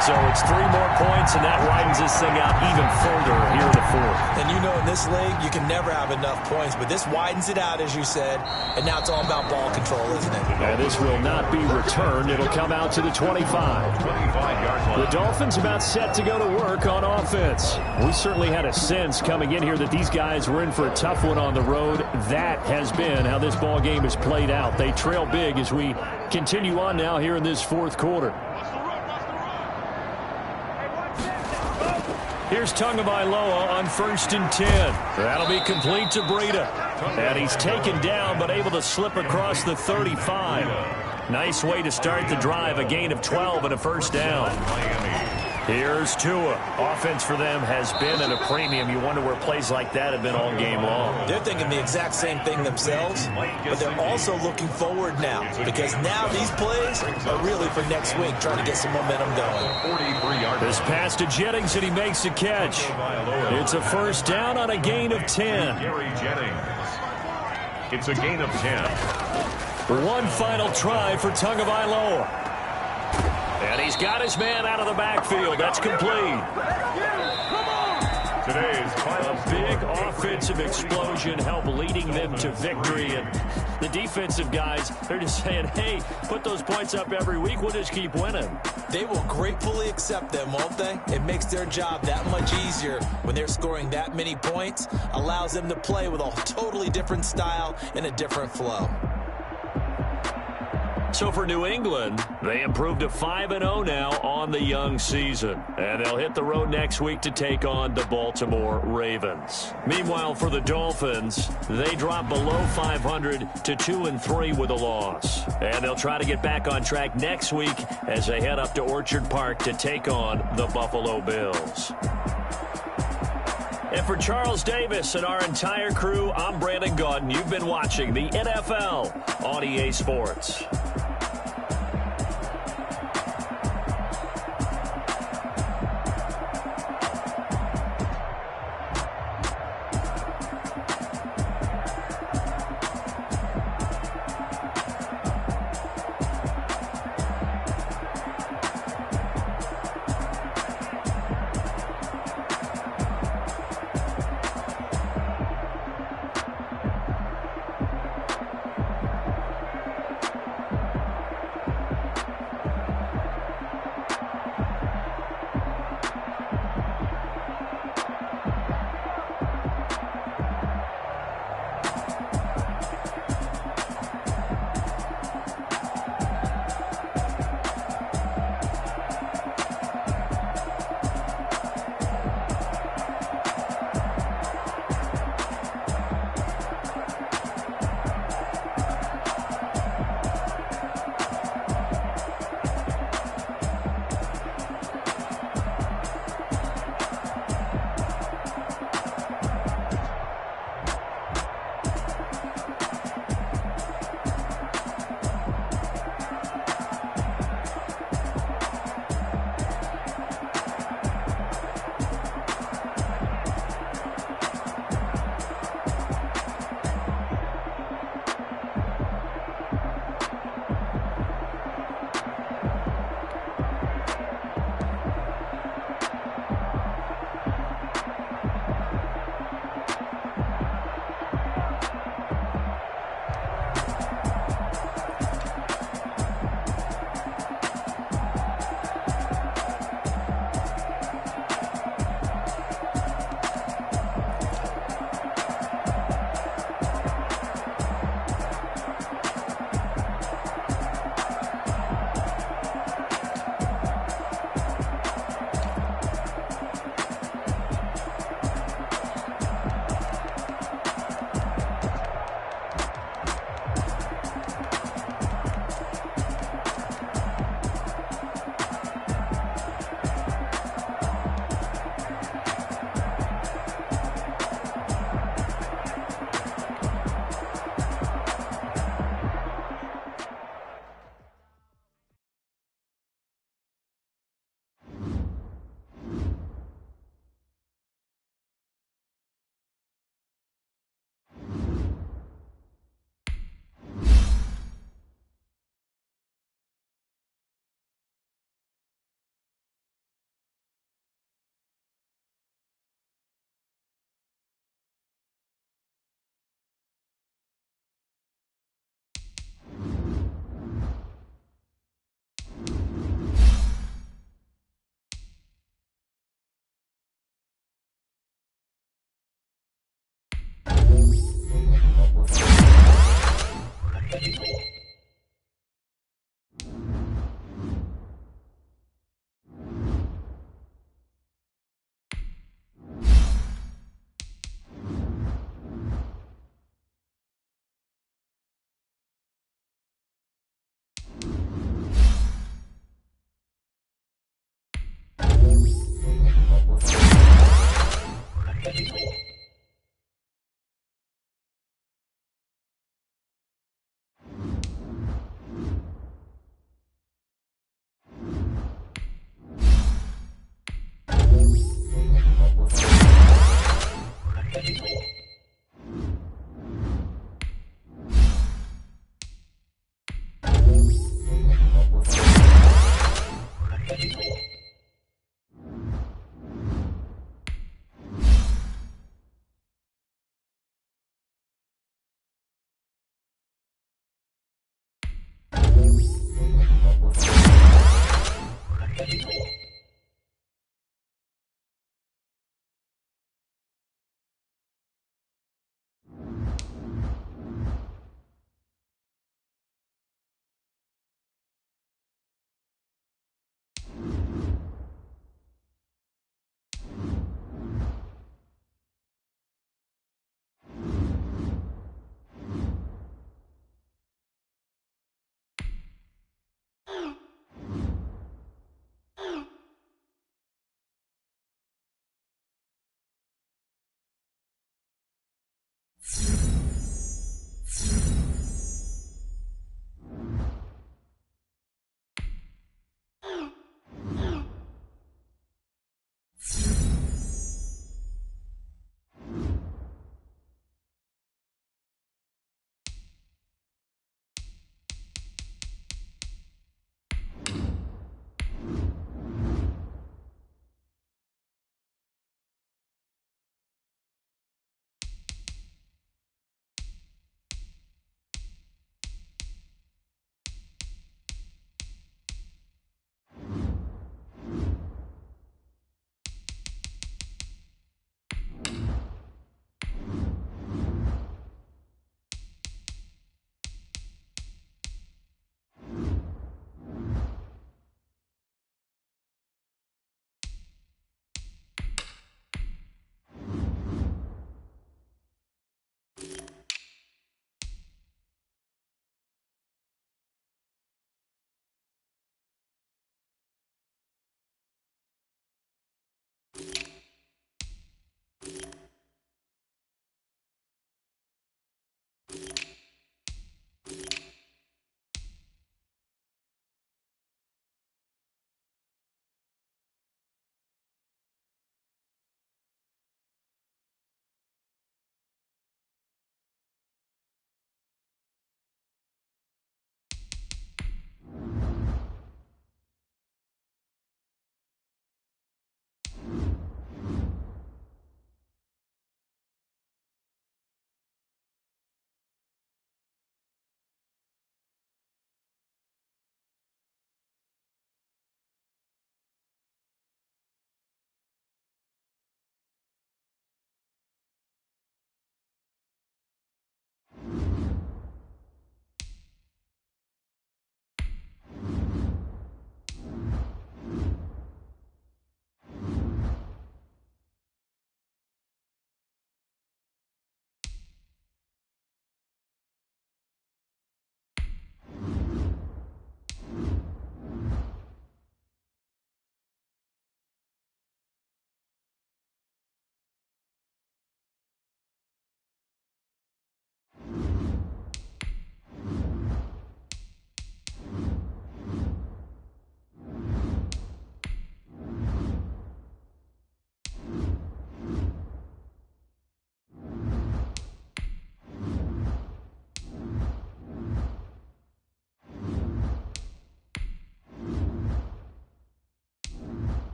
So it's 3 more points, and that widens this thing out even further here in the 4th. And you know in this league, you can never have enough points, but this widens it out, as you said, and now it's all about ball control, isn't it? And this will not be returned. It'll come out to the 25. 25-yard line. The Dolphins about set to go to work on offense. We certainly had a sense coming in here that these guys were in for a tough one on the road. That has been how this ball game has played out. They trail big as we continue on now here in this 4th quarter. Here's Tagovailoa on 1st and 10. That'll be complete to Breida. And he's taken down but able to slip across the 35. Nice way to start the drive, a gain of 12 and a first down. Here's Tua. Offense for them has been at a premium. You wonder where plays like that have been all game long. They're thinking the exact same thing themselves, but they're also looking forward now because now these plays are really for next week, trying to get some momentum going. 43-yard. This pass to Jennings, and he makes a catch. It's a first down on a gain of 10. Gary Jennings. It's a gain of 10. One final try for Tagovailoa. And he's got his man out of the backfield. That's complete. Today's final A big offensive explosion helped leading them to victory. And the defensive guys, they're just saying, hey, put those points up every week. We'll just keep winning. They will gratefully accept them, won't they? It makes their job that much easier when they're scoring that many points. Allows them to play with a totally different style and a different flow. So for New England, they improved to 5-0 now on the young season. And they'll hit the road next week to take on the Baltimore Ravens. Meanwhile, for the Dolphins, they drop below 500 to 2-3 with a loss. And they'll try to get back on track next week as they head up to Orchard Park to take on the Buffalo Bills. And for Charles Davis and our entire crew, I'm Brandon Gaudin. You've been watching the NFL on EA Sports.